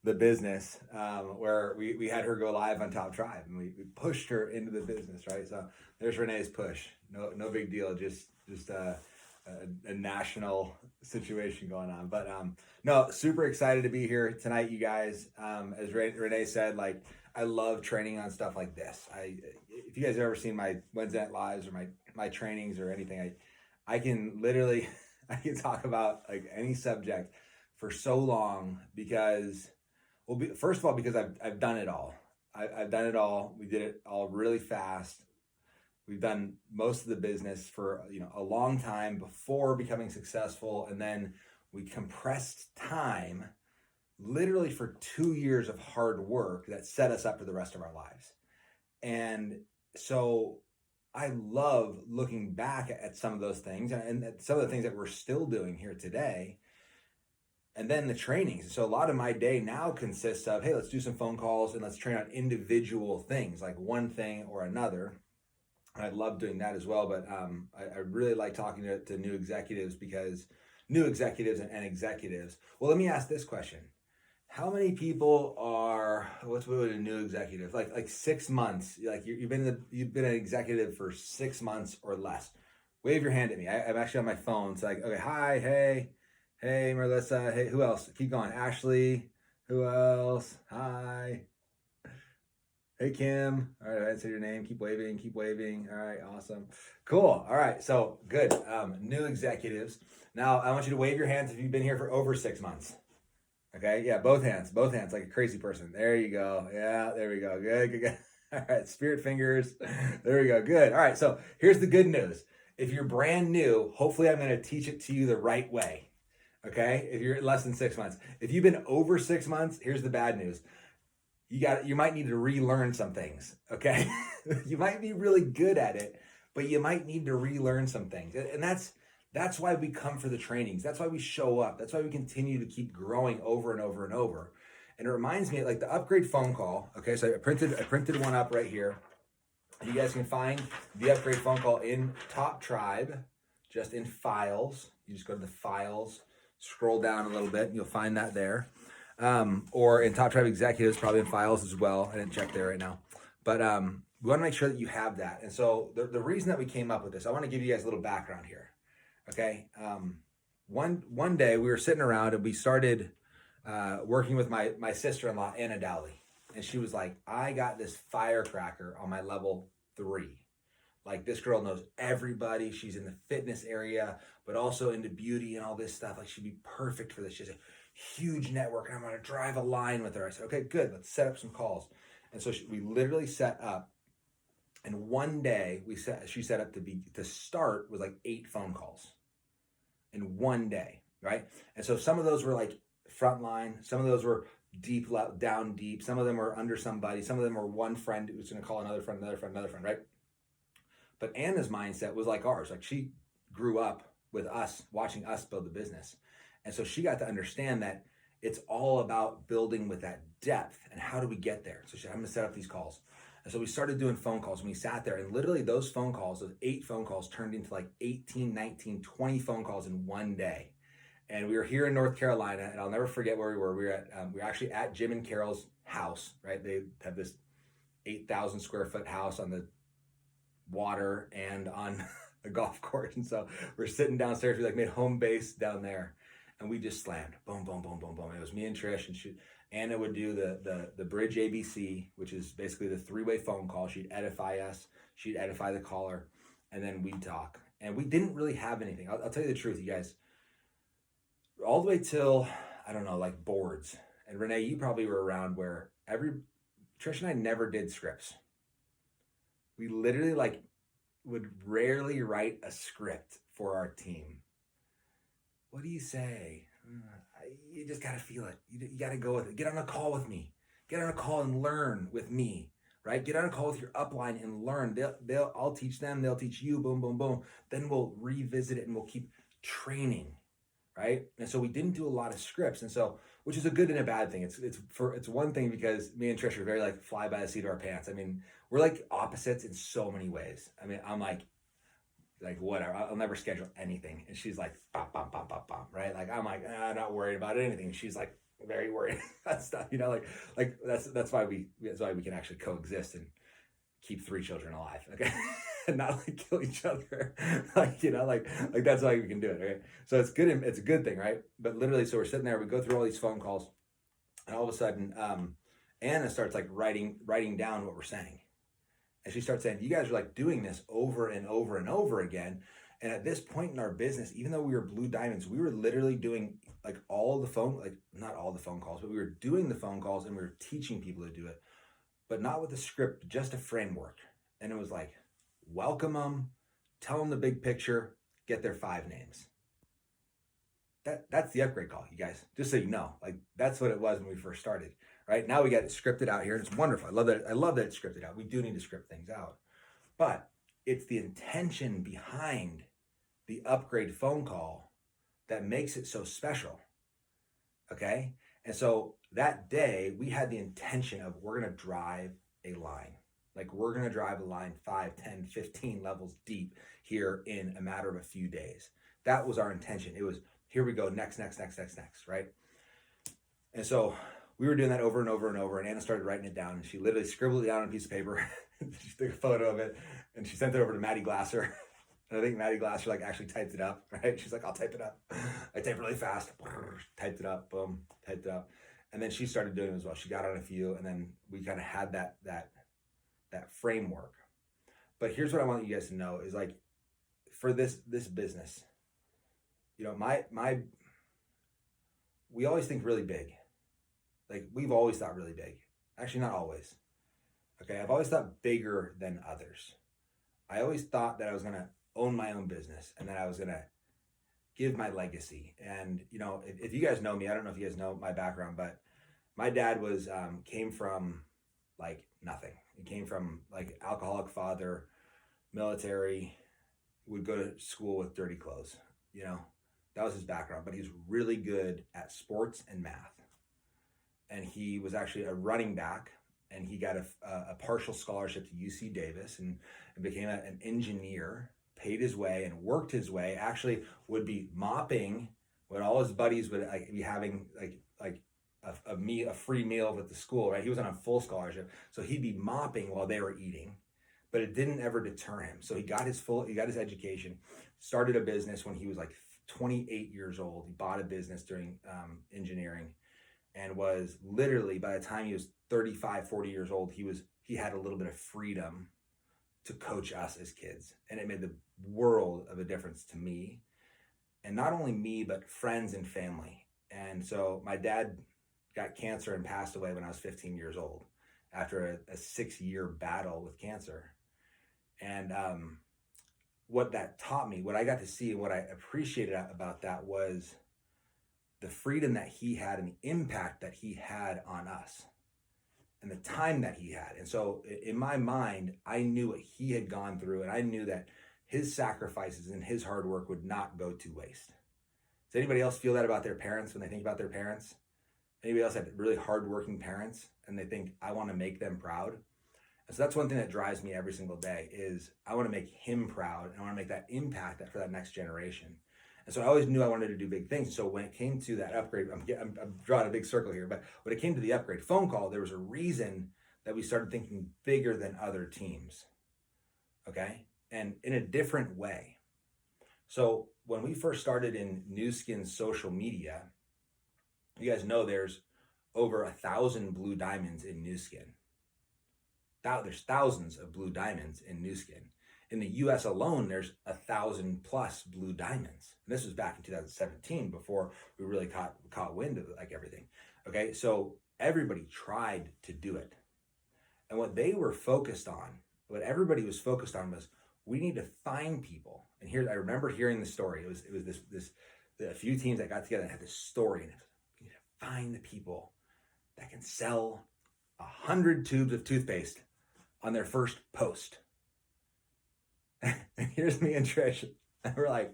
the business, where we had her go live on Top Tribe, and we pushed her into the business, right? So there's Renee's push. No big deal. Just a national situation going on. But no, super excited to be here tonight, you guys. As Renee said, like, I love training on stuff like this. If you guys have ever seen my Wednesday Night Lives or my trainings or anything, I can literally I can talk about like any subject for so long because, well, first of all, because I've done it all. I've done it all. We did it all really fast. We've done most of the business for a long time before becoming successful, and then we compressed time literally for 2 years of hard work that set us up for the rest of our lives. And so I love looking back at some of those things and some of the things that we're still doing here today. And then the trainings. So a lot of my day now consists of, hey, let's do some phone calls and let's train on individual things, like one thing or another. I love doing that as well, but I really like talking to new executives, because new executives and executives. Well, let me ask this question: how many people are what's a new executive? Like 6 months? Like you've been an executive for 6 months or less. Wave your hand at me. I'm actually on my phone. It's like, okay, hi, hey, Melissa. Hey, who else? Keep going. Ashley. Who else? Hi. Hey, Kim. All right, I said your name. Keep waving, keep waving. All right, awesome. Cool. All right, so good. New executives. Now, I want you to wave your hands if you've been here for over 6 months. Okay, yeah, both hands, like a crazy person. There you go. Yeah, there we go. Good. All right, spirit fingers. There we go. Good. All right, so here's the good news. If you're brand new, hopefully I'm going to teach it to you the right way. Okay, if you're less than 6 months. If you've been over 6 months, here's the bad news. You might need to relearn some things, okay? You might be really good at it, but you might need to relearn some things. And that's why we come for the trainings. That's why we show up. That's why we continue to keep growing over and over and over. And it reminds me, like, the upgrade phone call. Okay, so I printed one up right here. You guys can find the upgrade phone call in Top Tribe, just in files. You just go to the files, scroll down a little bit, and you'll find that there. Or in Top Tribe Executives, probably in files as well. I didn't check there right now. But we want to make sure that you have that. And so the reason that we came up with this, I want to give you guys a little background here. Okay. One day we were sitting around and we started working with my sister-in-law, Anna Dowley. And she was like, I got this firecracker on my level 3. Like, this girl knows everybody. She's in the fitness area, but also into beauty and all this stuff. Like, she'd be perfect for this. She's a huge network, and I'm going to drive a line with her. I said, okay, good. Let's set up some calls. And so we literally set up, and one day she set up to start with like 8 phone calls in one day, right? And so some of those were like frontline, some of those were down deep, some of them were under somebody, some of them were one friend who was going to call another friend, right? But Anna's mindset was like ours. Like, she grew up with us, watching us build the business. And so she got to understand that it's all about building with that depth. And how do we get there? So she said, I'm going to set up these calls. And so we started doing phone calls, and we sat there, and literally those phone calls, those 8 phone calls, turned into like 18, 19, 20 phone calls in one day. And we were here in North Carolina, and I'll never forget where we were. We were actually at Jim and Carol's house, right? They have this 8,000 square foot house on the water and on a golf course. And so we're sitting downstairs. We like made home base down there, and we just slammed, boom, boom, boom, boom, boom. It was me and Trish, and Anna would do the bridge ABC, which is basically the 3-way phone call. She'd edify us, she'd edify the caller, and then we'd talk. And we didn't really have anything. I'll tell you the truth, you guys. All the way till, I don't know, like boards. And Renee, you probably were around where Trish and I never did scripts. We literally would rarely write a script for our team. What do you say? You just got to feel it. You got to go with it. Get on a call with me. Get on a call and learn with me, right? Get on a call with your upline and learn. I'll teach them. They'll teach you. Boom, boom, boom. Then we'll revisit it and we'll keep training, right? And so we didn't do a lot of scripts. And so, which is a good and a bad thing. It's one thing because me and Trish are very like fly by the seat of our pants. I mean, we're like opposites in so many ways. I mean, I'm like whatever, I'll never schedule anything. And she's like, bop, bop, bop, bop, bop, right? Like, I'm like, I'm not worried about anything. And she's like, very worried about stuff. Like that's why we can actually coexist and keep 3 children alive. Okay. And not like kill each other. Like that's why we can do it. Right. So it's good. It's a good thing. Right. But literally, so we're sitting there, we go through all these phone calls, and all of a sudden, Anna starts like writing down what we're saying. And she starts saying, you guys are like doing this over and over and over again. And at this point in our business, even though we were Blue Diamonds, we were literally doing like not all the phone calls, but we were doing the phone calls and we were teaching people to do it, but not with a script, just a framework. And it was like, welcome them, tell them the big picture, get their 5 names. That's the upgrade call, you guys, just so you know. Like that's what it was when we first started. Right now we got it scripted out here, and it's wonderful. I love that it's scripted out. We do need to script things out, but it's the intention behind the upgrade phone call that makes it so special. Okay. And so that day we had the intention of, we're going to drive a line. Like we're going to drive a line 5, 10, 15 levels deep here in a matter of a few days. That was our intention. It was, here we go, next, right? And so we were doing that over and over and over, and Anna started writing it down, and she literally scribbled it down on a piece of paper. She took a photo of it, and she sent it over to Maddie Glasser. And I think Maddie Glasser like actually typed it up, right? She's like, I'll type it up. I type really fast, typed it up, boom, typed it up. And then she started doing it as well. She got on a few, and then we kind of had that framework. But here's what I want you guys to know is, like, for this business, you know, we always think really big. Like we've always thought really big. Actually, not always. Okay, I've always thought bigger than others. I always thought that I was gonna own my own business and that I was gonna give my legacy. And you know, if you guys know me, I don't know if you guys know my background, but my dad was came from like nothing. He came from like alcoholic father, military, would go to school with dirty clothes. You know, that was his background. But he's really good at sports and math. And he was actually a running back, and he got a partial scholarship to UC Davis and became an engineer, paid his way and worked his way, actually would be mopping when all his buddies would like be having like a free meal at the school, right? He was on a full scholarship. So he'd be mopping while they were eating, but it didn't ever deter him. So he got his education, started a business when he was like 28 years old. He bought a business during engineering, and was literally, by the time he was 35, 40 years old, he had a little bit of freedom to coach us as kids. And it made the world of a difference to me. And not only me, but friends and family. And so my dad got cancer and passed away when I was 15 years old after a 6-year battle with cancer. And what that taught me, what I got to see and what I appreciated about that was the freedom that he had and the impact that he had on us and the time that he had. And so in my mind, I knew what he had gone through, and I knew that his sacrifices and his hard work would not go to waste. Does anybody else feel that about their parents when they think about their parents? Anybody else had really hardworking parents and they think, I want to make them proud? And so that's one thing that drives me every single day is I want to make him proud, and I want to make that impact for that next generation. And so I always knew I wanted to do big things. So when it came to that upgrade, I'm drawing a big circle here, but when it came to the upgrade phone call, there was a reason that we started thinking bigger than other teams, okay? And in a different way. So when we first started in Nu Skin's social media, you guys know there's over 1,000 Blue Diamonds in Nu Skin. There's thousands of Blue Diamonds in Nu Skin. In the US alone, there's 1,000 plus Blue Diamonds. And this was back in 2017 before we really caught wind of like everything. Okay, so everybody tried to do it. And what they were focused on, what everybody was focused on was, we need to find people. And here, I remember hearing the story. It was a few teams that got together and had this story. And it was, we need to find the people that can sell 100 tubes of toothpaste on their first post. And here's me and Trish, and we're like,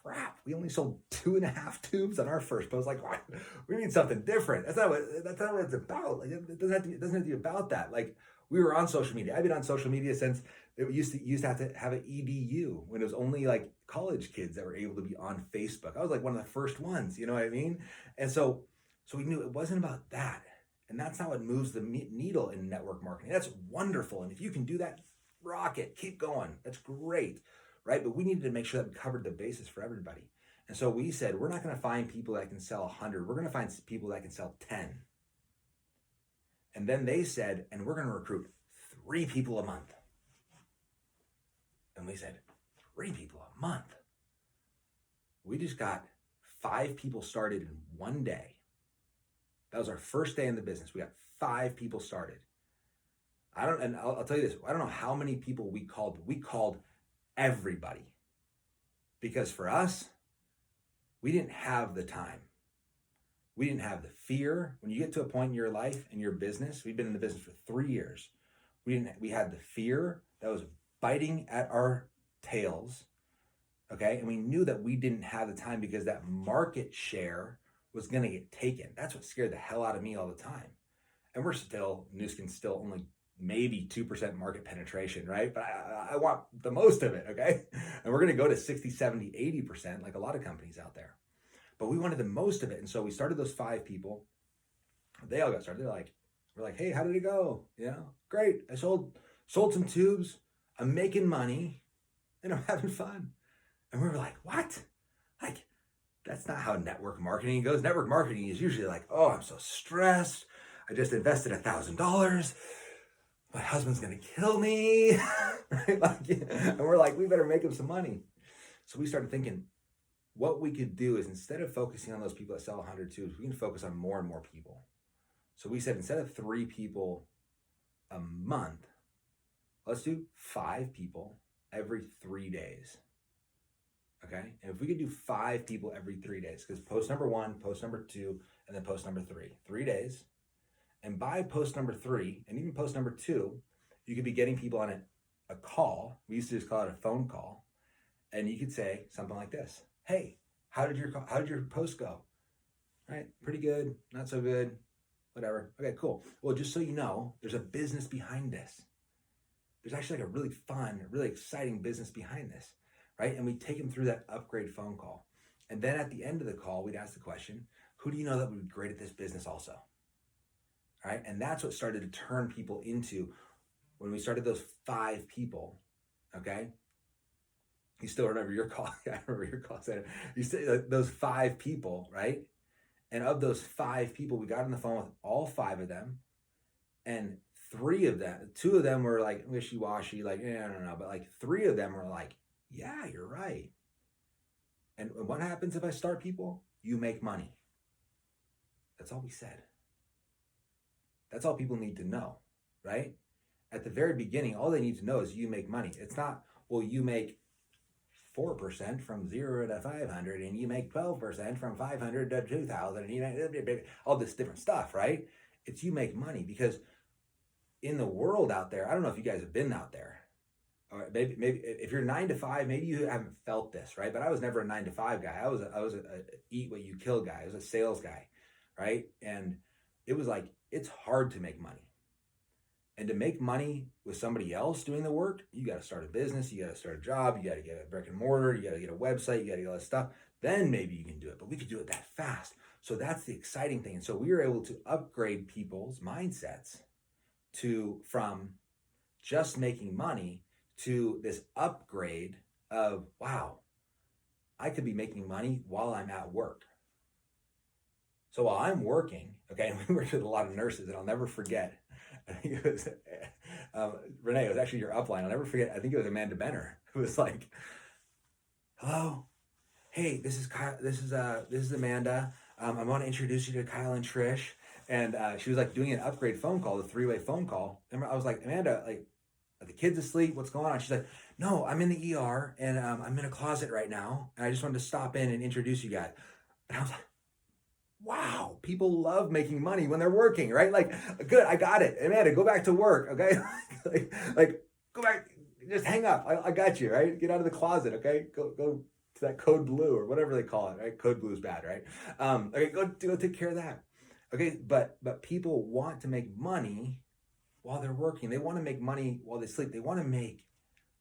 crap, we only sold 2.5 tubes on our first post. Like, what? We need something different. That's not what it's about. Like, it doesn't have to be about that. Like, we were on social media. I've been on social media since it used to have an EDU, when it was only like college kids that were able to be on Facebook. I was like one of the first ones, you know what I mean? And so So we knew it wasn't about that. And that's not what moves the needle in network marketing. That's wonderful. And if you can do that, rock it, keep going. That's great, right? But we needed to make sure that we covered the bases for everybody. And so we said, we're not going to find people that can sell 100. We're going to find people that can sell 10. And then they said, and we're going to recruit 3 people a month. And we said, 3 people a month. We just got 5 people started in one day. That was our first day in the business. We got 5 people started. I'll tell you this, I don't know how many people we called, but we called everybody. Because for us, we didn't have the time. We didn't have the fear. When you get to a point in your life and your business, we've been in the business for 3 years. We had the fear that was biting at our tails. Okay. And we knew that we didn't have the time because that market share was going to get taken. That's what scared the hell out of me all the time. And Nu Skin's still only maybe 2% market penetration, right? But I want the most of it, okay? And we're going to go to 60, 70, 80% like a lot of companies out there. But we wanted the most of it. And so we started those 5 people. They all got started. We're like, hey, how did it go? Great. I sold some tubes. I'm making money and I'm having fun. And we were like, what? That's not how network marketing goes. Network marketing is usually like, oh, I'm so stressed. I just invested $1,000. My husband's going to kill me. Right? And we're like, we better make him some money. So we started thinking what we could do is instead of focusing on those people that sell 100 tubes, we can focus on more and more people. So we said, instead of 3 people a month, let's do 5 people every 3 days. Okay. And if we could do 5 people every 3 days, because post number 1, post number 2, and then post number 3, 3 days. And by post number 3 and even post number 2, you could be getting people on a call. We used to just call it a phone call. And you could say something like this. Hey, how did your post go? Right? Pretty good, not so good, whatever. Okay, cool. Well, just so you know, there's a business behind this. There's actually like a really fun, really exciting business behind this. Right? And we take them through that upgrade phone call. And then at the end of the call, we'd ask the question, who do you know that would be great at this business also? All right? And that's what started to turn people into, when we started those 5 people, okay? You still remember your call. I remember your call center. You said those 5 people, right? And of those 5 people, we got on the phone with all 5 of them. And 3 of them, 2 of them were like wishy-washy, like, no. But like 3 of them were like, yeah, you're right. And what happens if I start people? You make money. That's all we said. That's all people need to know, right? At the very beginning, all they need to know is you make money. It's not, well, you make 4% from 0 to 500 and you make 12% from 500 to 2,000 and you make all this different stuff, right? It's you make money, because in the world out there, I don't know if you guys have been out there. Or maybe if you're 9 to 5, maybe you haven't felt this, right? But I was never a 9 to 5 guy. I was a eat what you kill guy. I was a sales guy, right? And it was like, it's hard to make money. And to make money with somebody else doing the work, you got to start a business, you got to start a job, you got to get a brick and mortar, you got to get a website, you got to get all this stuff. Then maybe you can do it, but we could do it that fast. So that's the exciting thing. And so we were able to upgrade people's mindsets from just making money to this upgrade of, wow, I could be making money while I'm at work. So while I'm working, okay, and we worked with a lot of nurses, and I'll never forget, I think it was, Renee, it was actually your upline. I'll never forget, I think it was Amanda Benner, who was like, hello, hey, this is Kyle, this is Amanda. I want to introduce you to Kyle and Trish. And she was like doing an upgrade phone call, the 3-way phone call. And I was like, Amanda, like, are the kids asleep? What's going on? She's like, no, I'm in the ER and I'm in a closet right now. And I just wanted to stop in and introduce you guys. And I was like, wow, people love making money when they're working, right? Like, good, I got it. Amanda, go back to work, okay? like, go back, just hang up. I got you, right? Get out of the closet, okay? Go to that code blue or whatever they call it, right? Code blue is bad, right? Okay, go take care of that. Okay, but people want to make money while they're working. They want to make money while they sleep. They want to make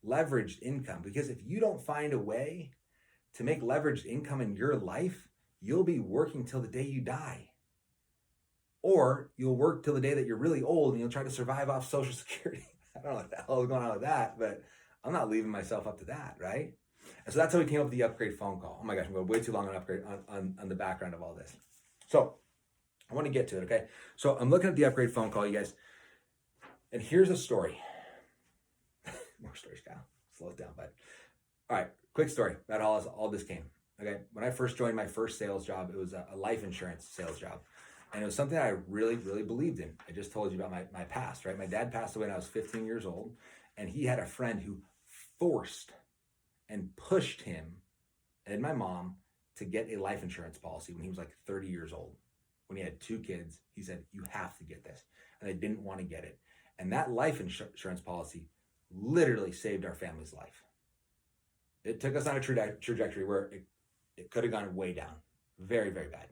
leveraged income, because if you don't find a way to make leveraged income in your life, you'll be working till the day you die. or you'll work till the day that you're really old and you'll try to survive off Social Security. I don't know what the hell is going on with that, but I'm not leaving myself up to that, right? And so that's how we came up with the upgrade phone call. Oh my gosh, I'm going way too long on upgrade on the background of all this. So I want to get to it, okay? So I'm looking at the upgrade phone call, you guys, and here's a story. More stories, Kyle. Slow it down, bud. All right, quick story about how all this came. Okay, when I first joined my first sales job, it was a life insurance sales job. And it was something I really, really believed in. I just told you about my past, right? My dad passed away when I was 15 years old, and he had a friend who forced and pushed him and my mom to get a life insurance policy when he was like 30 years old. When he had 2 kids, he said, you have to get this. And they didn't want to get it. And that life insurance policy literally saved our family's life. It took us on a trajectory where it could have gone way down. Very, very bad.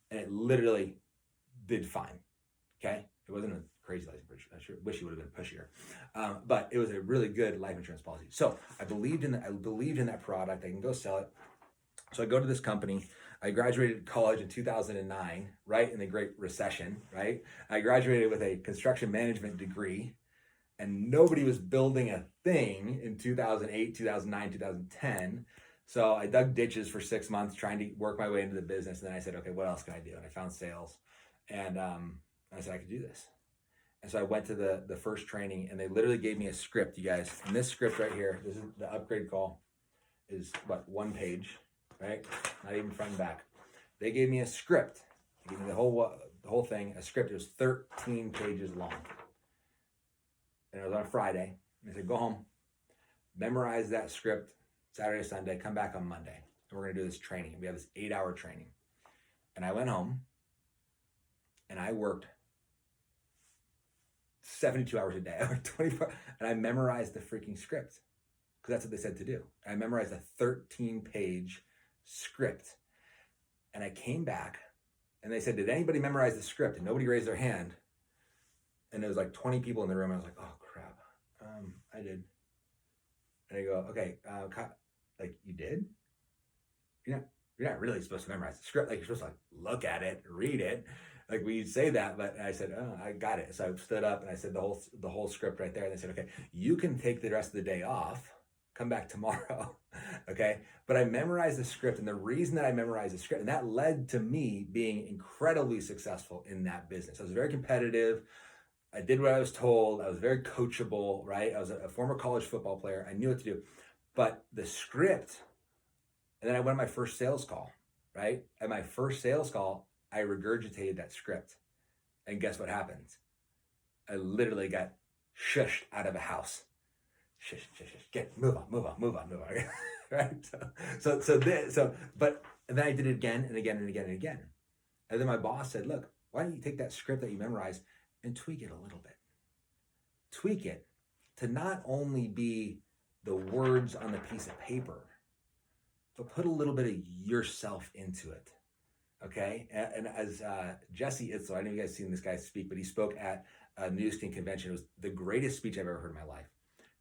And it literally did fine. Okay? It wasn't a crazy life insurance. I sure wish he would have been pushier. But it was a really good life insurance policy. So I believed in that product. I can go sell it. So I go to this company. I graduated college in 2009, right in the Great Recession, right? I graduated with a construction management degree, and nobody was building a thing in 2008, 2009, 2010. So I dug ditches for 6 months trying to work my way into the business. And then I said, okay, what else can I do? And I found sales. And I said, I could do this. And so I went to the first training, and they literally gave me a script, you guys. And this script right here, this is the upgrade call, is what, 1 page, right? Not even front and back. They gave me a script. They gave me the whole thing, a script. It was 13 pages long. And it was on a Friday. And they said, go home, memorize that script Saturday, Sunday, come back on Monday. And we're going to do this training. We have this 8-hour training. And I went home and I worked 72 hours a day. I worked 24, and I memorized the freaking script because that's what they said to do. I memorized a 13-page script. And I came back and they said, did anybody memorize the script? And nobody raised their hand. And there was like 20 people in the room. And I was like, oh crap. I did. And I go, okay, like you did? You're not really supposed to memorize the script. Like you're supposed to like look at it, read it. Like we say that, but I said, oh, I got it. So I stood up and I said the whole script right there. And they said, okay, you can take the rest of the day off. Come back tomorrow. Okay. But I memorized the script. And the reason that I memorized the script, and that led to me being incredibly successful in that business. I was very competitive. I did what I was told. I was very coachable, right? I was a former college football player. I knew what to do. But the script, and then I went on my first sales call, right? At my first sales call, I regurgitated that script. And guess what happens? I literally got shushed out of a house. Shush, move on. Right? But and then I did it again and again and again and again. And then my boss said, look, why don't you take that script that you memorized and tweak it a little bit? Tweak it to not only be the words on the piece of paper, but put a little bit of yourself into it. Okay? And as Jesse Itzel, I don't know if you guys seen this guy speak, but he spoke at a New Skin convention. It was the greatest speech I've ever heard in my life.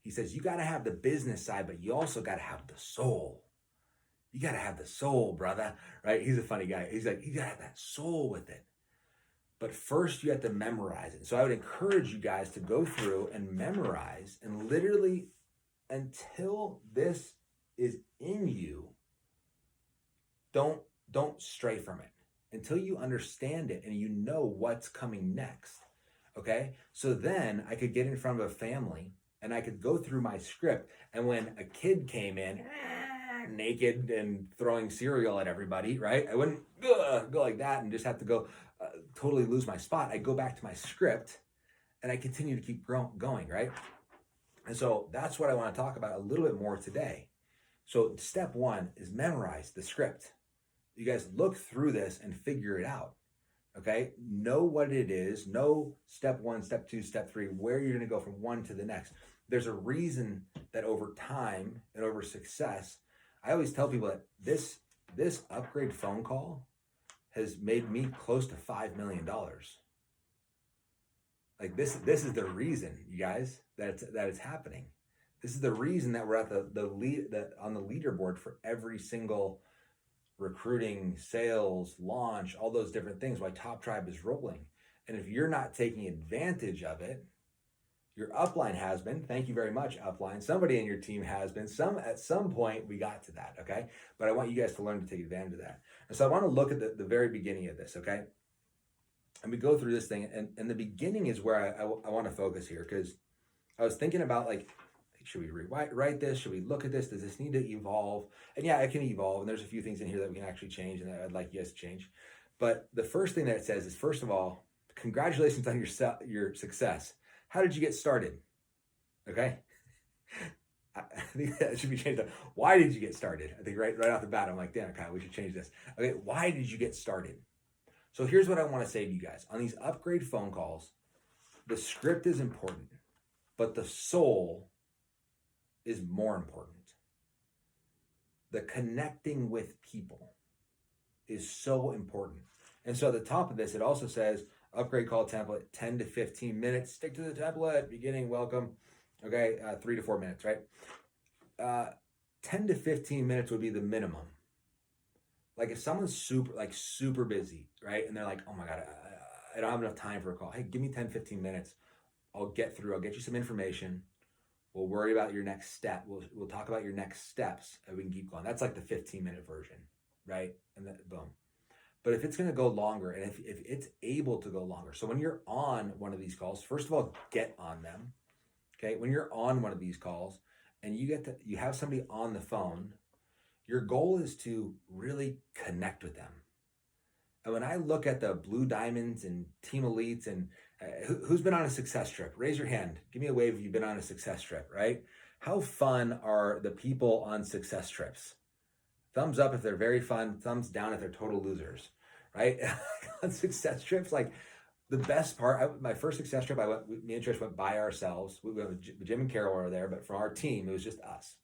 He says, you got to have the business side, but you also got to have the soul. You got to have the soul, brother, right? He's a funny guy. He's like, you got to have that soul with it. But first you have to memorize it. So I would encourage you guys to go through and memorize, and literally until this is in you, don't stray from it until you understand it and you know what's coming next. Okay. So then I could get in front of a family and I could go through my script. And when a kid came in naked and throwing cereal at everybody, right? I wouldn't go like that and just have to go totally lose my spot. I go back to my script and I continue to keep going, right? And so that's what I want to talk about a little bit more today. So step 1 is memorize the script. You guys look through this and figure it out. Okay? Know what it is. Know step 1, step 2, step 3, where you're going to go from one to the next. There's a reason that over time and over success, I always tell people that this upgrade phone call has made me close to $5 million. Like this is the reason, you guys, that it's happening. This is the reason that we're at on the leaderboard for every single recruiting, sales, launch, all those different things, why Top Tribe is rolling. And if you're not taking advantage of it, your upline has been. Thank you very much, upline. Somebody in your team has been. At some point, we got to that, okay? But I want you guys to learn to take advantage of that. And so I want to look at the very beginning of this, okay? And we go through this thing, and the beginning is where I want to focus here, because I was thinking about, like, should we rewrite this? Should we look at this? Does this need to evolve? And yeah, it can evolve, and there's a few things in here that we can actually change, and that I'd like you guys to change. But the first thing that it says is, first of all, congratulations on your success. How did you get started? Okay. I think that should be changed. Why did you get started? I think right off the bat, I'm like, damn, Kyle, we should change this. Okay, why did you get started? So here's what I want to say to you guys. On these upgrade phone calls, the script is important, but the soul is more important. The connecting with people is so important. And so at the top of this, it also says, upgrade call template, 10 to 15 minutes. Stick to the template. Beginning, welcome. Okay, 3 to 4 minutes, right? 10 to 15 minutes would be the minimum. Like if someone's super busy, right? And they're like, oh my God, I don't have enough time for a call. Hey, give me 10, 15 minutes. I'll get you some information. We'll worry about your next step. We'll talk about your next steps and we can keep going. That's like the 15-minute version, right? And then boom. But if it's going to go longer, and if it's able to go longer, so when you're on one of these calls, first of all, get on them. Okay, when you're on one of these calls and you have somebody on the phone, your goal is to really connect with them. And when I look at the Blue Diamonds and Team Elites, and who's been on a success trip? Raise your hand. Give me a wave if you've been on a success trip, right? How fun are the people on success trips? Thumbs up if they're very fun, thumbs down if they're total losers, right? On success trips, like the best part, my first success trip, me and Trish went by ourselves. We went with Jim and Carol were there, but for our team, it was just us.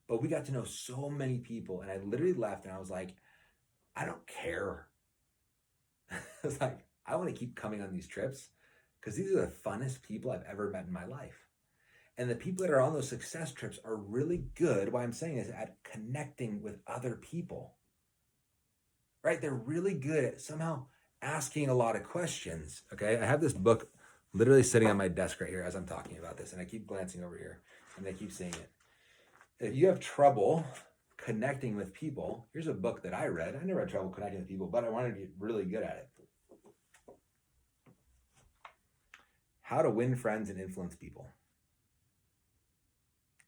But we got to know so many people, and I literally left and I was like, I don't care. I was like, I want to keep coming on these trips because these are the funnest people I've ever met in my life. And the people that are on those success trips are really good, what I'm saying is, at connecting with other people, right? They're really good at somehow asking a lot of questions, okay? I have this book literally sitting on my desk right here as I'm talking about this, and I keep glancing over here, and I keep seeing it. If you have trouble connecting with people, here's a book that I read. I never had trouble connecting with people, but I wanted to get really good at it. How to Win Friends and Influence People.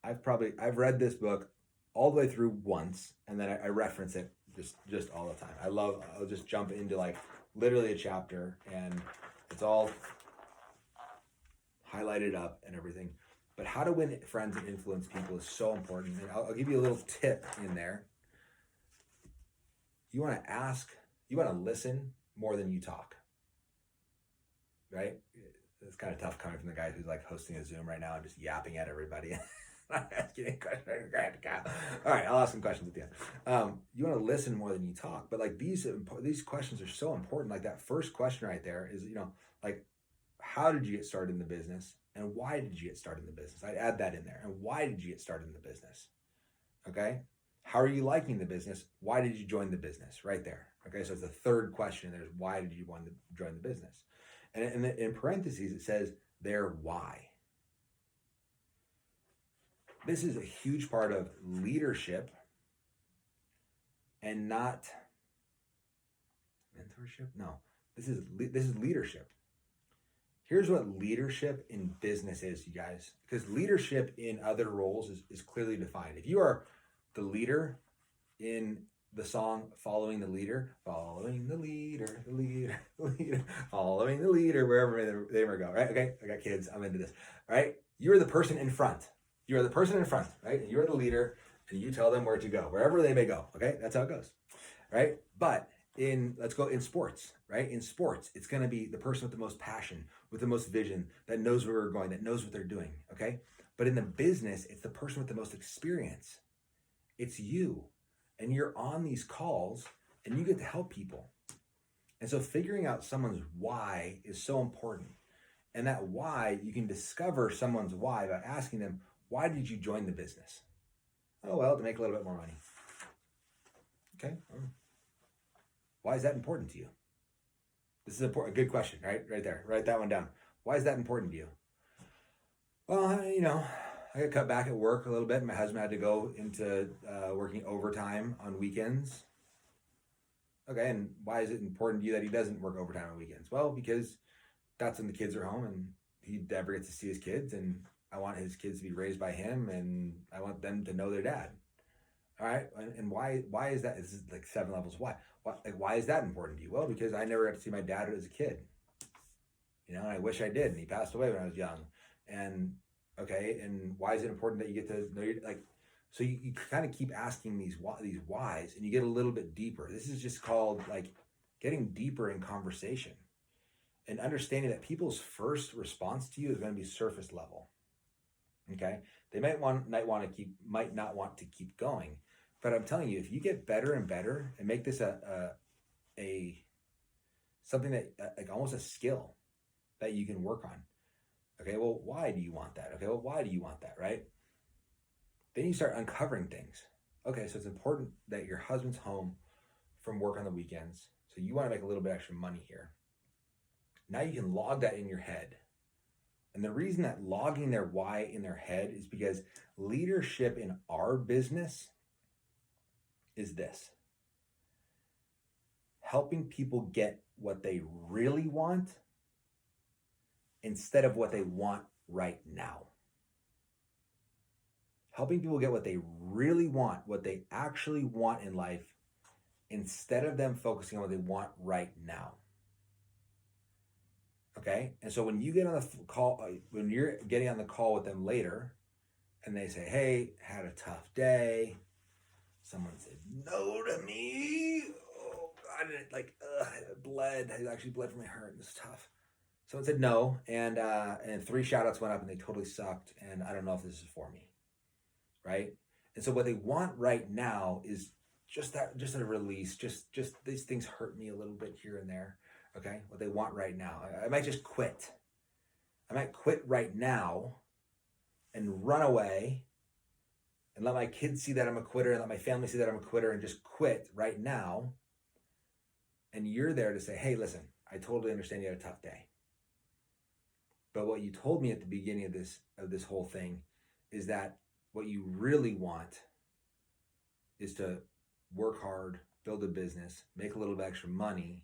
I've read this book all the way through once, and then I reference it just all the time. I'll just jump into like literally a chapter, and it's all highlighted up and everything. But how to win friends and influence people is so important. And I'll give you a little tip in there. You want to listen more than you talk, right? It's kind of tough coming from the guy who's like hosting a Zoom right now and just yapping at everybody. Asking any questions. All right, I'll ask some questions at the end. You want to listen more than you talk, but like these questions are so important. Like that first question right there is, like, how did you get started in the business, and why did you get started in the business? I'd add that in there. And why did you get started in the business? Okay, how are you liking the business? Why did you join the business? Right there. Okay, so it's the third question. There's why did you want to join the business? And in parentheses it says their why. This is a huge part of leadership and not mentorship. No, this is leadership. Here's what leadership in business is, you guys, because leadership in other roles is clearly defined. If you are the leader in the song Following the Leader, following the leader, following the leader, wherever they ever go, right? Okay, I got kids, I'm into this, right? You're the person in front. You are the person in front, right? And you're the leader, and you tell them where to go, wherever they may go, okay? That's how it goes, right? But let's go in sports, right? In sports, it's going to be the person with the most passion, with the most vision, that knows where we're going, that knows what they're doing, okay? But in the business, it's the person with the most experience. It's you. And you're on these calls, and you get to help people. And so figuring out someone's why is so important. And that why, you can discover someone's why by asking them, why did you join the business? Oh, well, to make a little bit more money. Okay. Why is that important to you? This is a good question, right? Right there. Write that one down. Why is that important to you? Well, I got cut back at work a little bit. My husband had to go into working overtime on weekends. Okay, and why is it important to you that he doesn't work overtime on weekends? Well, because that's when the kids are home and he never gets to see his kids, and I want his kids to be raised by him, and I want them to know their dad. All right, and why is that? This is like 7 levels. Why is that important to you? Well, because I never got to see my dad as a kid. And I wish I did, and he passed away when I was young. And okay, and why is it important that you get to know your like? So you kind of keep asking these whys, and you get a little bit deeper. This is just called like getting deeper in conversation and understanding that people's first response to you is going to be surface level. Okay, they might not want to keep going, but I'm telling you, if you get better and better and make this a something that like almost a skill that you can work on. Okay, well, why do you want that? Okay, well, why do you want that, right? Then you start uncovering things. Okay, so it's important that your husband's home from work on the weekends. So you want to make a little bit extra money here. Now you can log that in your head. And the reason that logging their why in their head is because leadership in our business is this: helping people get what they really want instead of what they want right now. Helping people get what they really want, what they actually want in life, instead of them focusing on what they want right now. Okay? And so when you get on the call, when you're getting on the call with them later, and they say, hey, had a tough day. Someone said no to me. Oh, God, it bled. It actually bled from my heart. It was tough. Someone said no, and 3 shout-outs went up, and they totally sucked, and I don't know if this is for me, right? And so what they want right now is just a release, just these things hurt me a little bit here and there, okay? What they want right now. I might just quit. I might quit right now and run away and let my kids see that I'm a quitter and let my family see that I'm a quitter and just quit right now. And you're there to say, hey, listen, I totally understand you had a tough day. But what you told me at the beginning of this whole thing is that what you really want is to work hard, build a business, make a little bit extra money,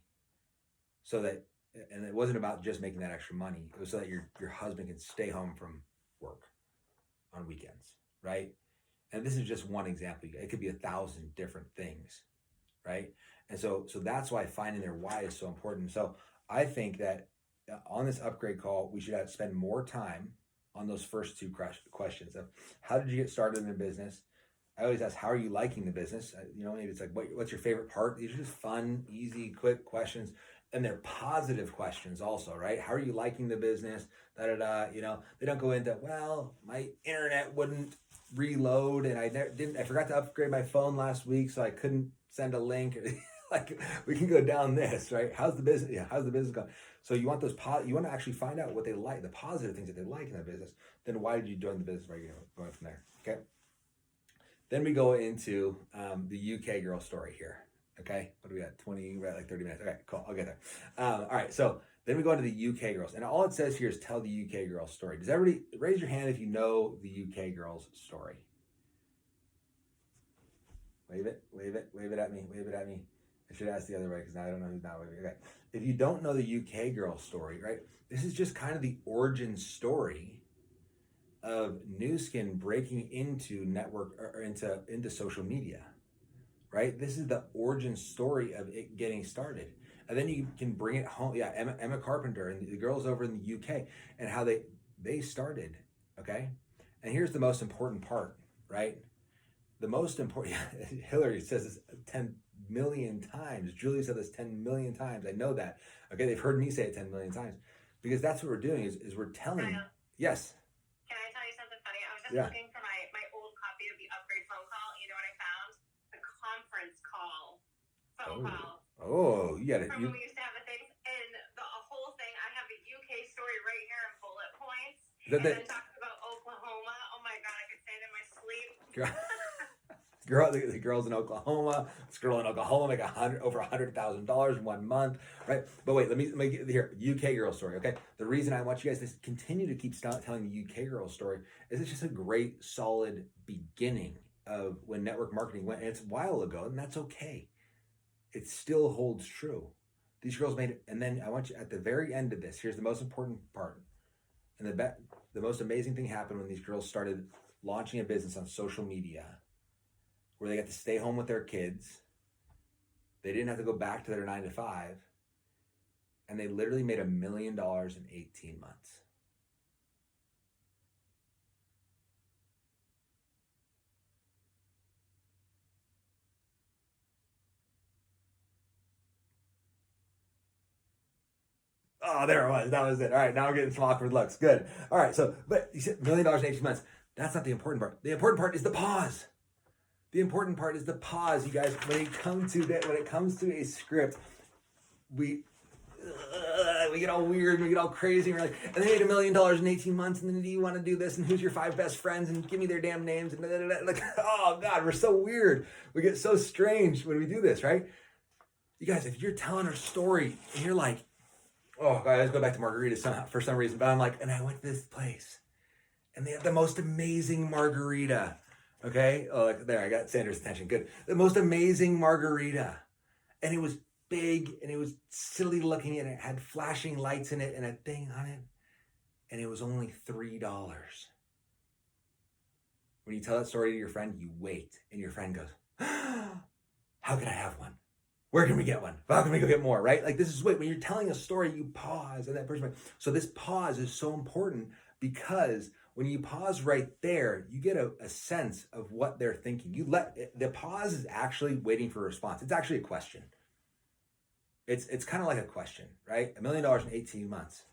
so that, and it wasn't about just making that extra money, it was so that your husband can stay home from work on weekends, right? And this is just one example. It could be 1,000 different things, right? And so that's why finding their why is so important. So I think that on this upgrade call, we should spend more time on those first 2 questions of how did you get started in the business? I always ask, how are you liking the business? Maybe it's like, what's your favorite part? These are just fun, easy, quick questions. And they're positive questions also, right? How are you liking the business? They don't go into, well, my internet wouldn't reload and I forgot to upgrade my phone last week, so I couldn't send a link. Like, we can go down this, right? How's the business? Yeah, how's the business going? So you want you want to actually find out what they like, the positive things that they like in their business. Then why did you join the business? Right, going from there. Okay. Then we go into the UK girl story here. Okay, what do we got? 20, we're at like 30 minutes. Okay, cool. I'll get there. All right, so then we go into the UK girls, and all it says here is tell the UK girls story. Does everybody raise your hand if you know the UK girls story? Wave it at me. I should ask the other way because now I don't know who's not waving. Okay. If you don't know the UK girl story, right? This is just kind of the origin story of Nu Skin breaking into network or into social media, right? This is the origin story of it getting started. And then you can bring it home. Yeah, Emma Carpenter and the girls over in the UK and how they started, okay? And here's the most important part, right? The most important, Hillary says this 10 million times. Julie said this 10 million times. I know that. Okay, they've heard me say it 10 million times because that's what we're doing is we're telling. Yes. Can I tell you something funny? I was just looking for my old copy of the upgrade phone call. You know what I found? The conference call phone call. Oh, you got it. From when we used to have the things and the whole thing. I have the UK story right here in bullet points. And then talking about Oklahoma. Oh my God, I could say it in my sleep. The girls in Oklahoma. This girl in Oklahoma make over $100,000 in 1 month, right? But wait, let me get here. UK girl story, okay? The reason I want you guys to continue to keep telling the UK girl story is it's just a great, solid beginning of when network marketing went. And it's a while ago, and that's okay. It still holds true. These girls made it, and then I want you at the very end of this. Here's the most important part, and the most amazing thing happened when these girls started launching a business on social media, where they got to stay home with their kids. They didn't have to go back to their 9 to 5. And they literally made $1 million in 18 months. Oh, there it was. That was it. All right, now we're getting some awkward looks. Good. All right, so, but you said $1 million in 18 months. That's not the important part. The important part is the pause. The important part is the pause, you guys. When it comes to a script, we get all weird, and we get all crazy, and we're like, and they made $1 million in 18 months, and then do you want to do this, and who's your 5 best friends, and give me their damn names, and like, oh God, we're so weird. We get so strange when we do this, right? You guys, if you're telling a story, and you're like, oh, I always go back to margaritas for some reason, but I'm like, and I went to this place, and they have the most amazing margarita. Okay, oh, like, there, I got Sandra's attention. Good. The most amazing margarita. And it was big, and it was silly looking, and it had flashing lights in it and a thing on it. And it was only $3. When you tell that story to your friend, you wait, and your friend goes, how can I have one? Where can we get one? How can we go get more, right? Like, this is when you're telling a story, you pause, and that person. So this pause is so important, because when you pause right there, you get a sense of what they're thinking. The pause is actually waiting for a response. It's actually a question. It's kind of like a question, right? $1 million in 18 months.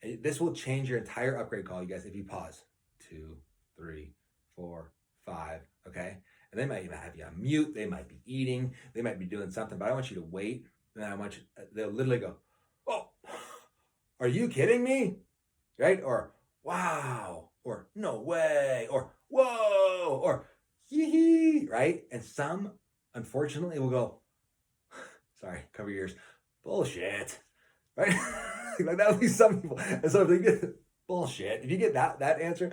This will change your entire upgrade call, you guys, if you pause. 2, 3, 4, 5, okay? And they might even have you on mute. They might be eating. They might be doing something, but I want you to wait. And I want you, they'll literally go, oh, are you kidding me? Right? Or, wow, or no way, or whoa, or hee, right? And some, unfortunately, will go, sorry, cover your ears, bullshit, right? Like, that would be some people. And so if they get bullshit, if you get that answer,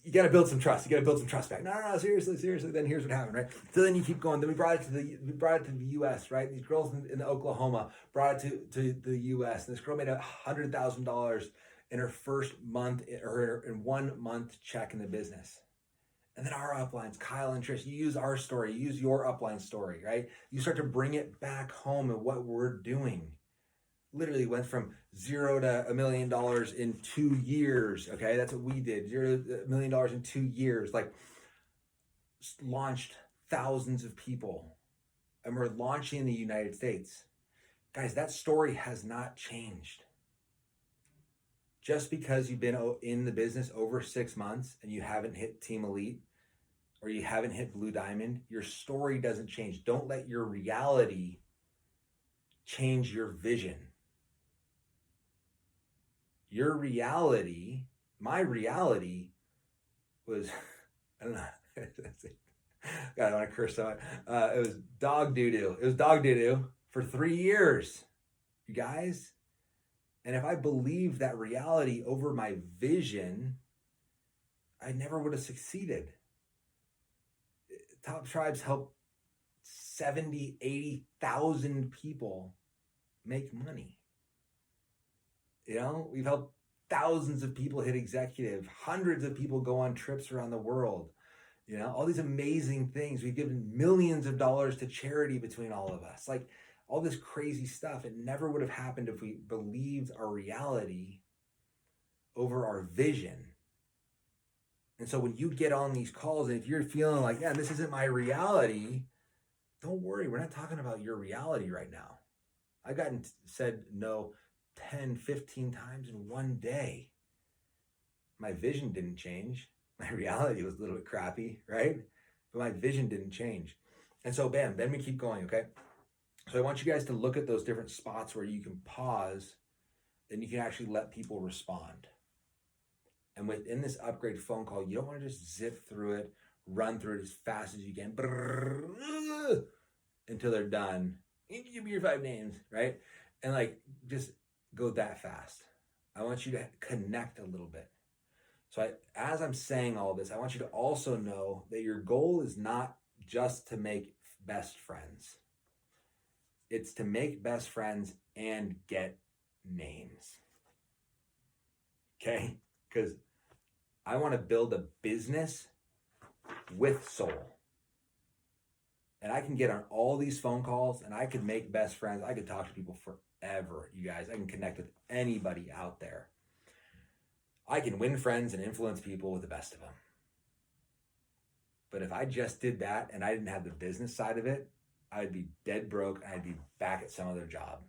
you got to build some trust. You got to build some trust back. No, seriously. Then here's what happened, right? So then you keep going. Then we brought it to the U.S., right? These girls in Oklahoma brought it to the U.S. And this girl made $100,000 in her first month, or in 1 month check in the business. And then our uplines, Kyle and Trish, you use our story, you use your upline story, right? You start to bring it back home and what we're doing. Literally went from 0 to $1 million in 2 years. Okay, that's what we did. 0 to $1 million in 2 years. Like, launched thousands of people, and we're launching in the United States. Guys, that story has not changed. Just because you've been in the business over 6 months and you haven't hit Team Elite or you haven't hit Blue Diamond, your story doesn't change. Don't let your reality change your vision. Your reality, my reality was, I don't know. God, I want to curse so much. It was dog doo-doo. It was dog doo-doo for 3 years, you guys. And if I believed that reality over my vision, I never would have succeeded. Top Tribes help 70, 80,000 people make money. You know, we've helped thousands of people hit executive, hundreds of people go on trips around the world. You know, all these amazing things. We've given millions of dollars to charity between all of us. Like, all this crazy stuff. It never would have happened if we believed our reality over our vision. And so when you get on these calls, and if you're feeling like, yeah, this isn't my reality, don't worry. We're not talking about your reality right now. I've said no 10, 15 times in one day. My vision didn't change. My reality was a little bit crappy, right? But my vision didn't change. And so, bam, then we keep going, okay? So I want you guys to look at those different spots where you can pause and you can actually let people respond. And within this upgrade phone call, you don't want to just zip through it, run through it as fast as you can until they're done. Give me your 5 names, right? And like, just go that fast. I want you to connect a little bit. So as I'm saying all this, I want you to also know that your goal is not just to make best friends. It's to make best friends and get names. Okay? Because I want to build a business with soul. And I can get on all these phone calls and I could make best friends. I could talk to people forever, you guys. I can connect with anybody out there. I can win friends and influence people with the best of them. But if I just did that and I didn't have the business side of it, I'd be dead broke and I'd be back at some other job.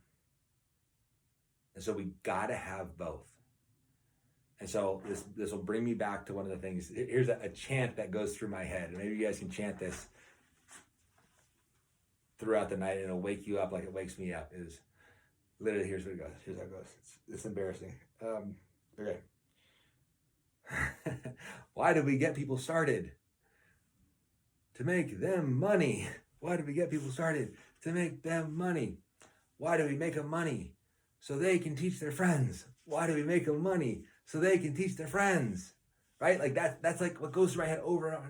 And so we got to have both. And so this will bring me back to one of the things. Here's a chant that goes through my head. And maybe you guys can chant this throughout the night and it'll wake you up like it wakes me up. Is literally, here's what it goes. Here's how it goes. It's embarrassing. Okay. Why do we get people started? To make them money. Why do we get people started? To make them money. Why do we make them money? So they can teach their friends. Why do we make them money? So they can teach their friends. Right? Like that's like what goes through my head over and over.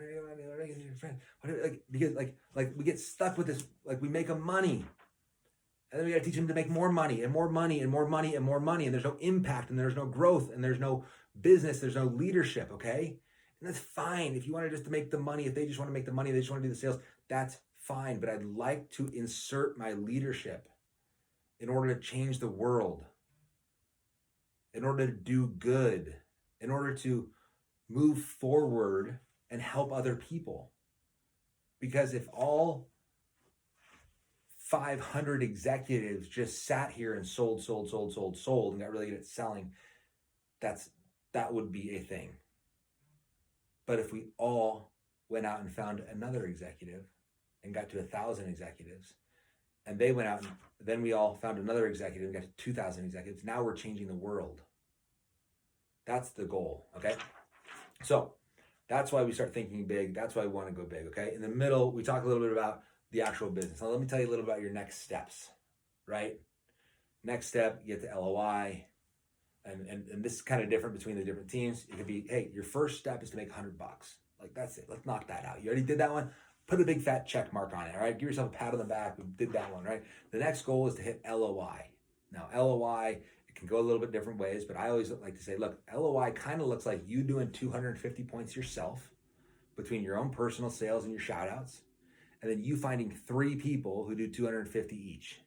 Because we get stuck with this, like we make them money. And then we gotta teach them to make more money and more money and more money and more money. And there's no impact and there's no growth and there's no business, there's no leadership, okay? And that's fine. If you want to just to make the money, if they just want to make the money, they just want to do the sales, that's fine. But I'd like to insert my leadership in order to change the world, in order to do good, in order to move forward and help other people. Because if all 500 executives just sat here and sold, and got really good at selling, that would be a thing. But if we all went out and found another executive and got to 1,000 executives, and they went out and then we all found another executive and got to 2,000 executives, now we're changing the world. That's the goal, okay? So that's why we start thinking big. That's why we want to go big, okay? In the middle, we talk a little bit about the actual business. Now, let me tell you a little about your next steps, right? Next step, you get the LOI. And this is kind of different between the different teams. It could be, hey, your first step is to make $100. Like, that's it. Let's knock that out. You already did that one. Put a big fat check mark on it, all right? Give yourself a pat on the back. We did that one, right? The next goal is to hit LOI. Now, LOI, it can go a little bit different ways, but I always like to say, look, LOI kind of looks like you doing 250 points yourself between your own personal sales and your shout outs, and then you finding 3 people who do 250 each.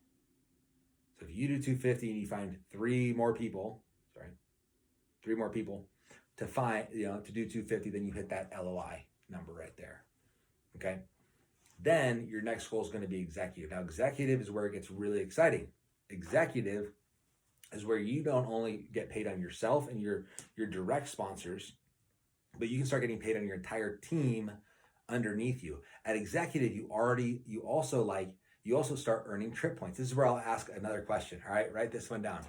So if you do 250 and you find 3 more people to find, to do 250, then you hit that LOI number right there. Okay. Then your next goal is going to be executive. Now, executive is where it gets really exciting. Executive is where you don't only get paid on yourself and your direct sponsors, but you can start getting paid on your entire team underneath you. At executive, you also start earning trip points. This is where I'll ask another question. All right, write this one down.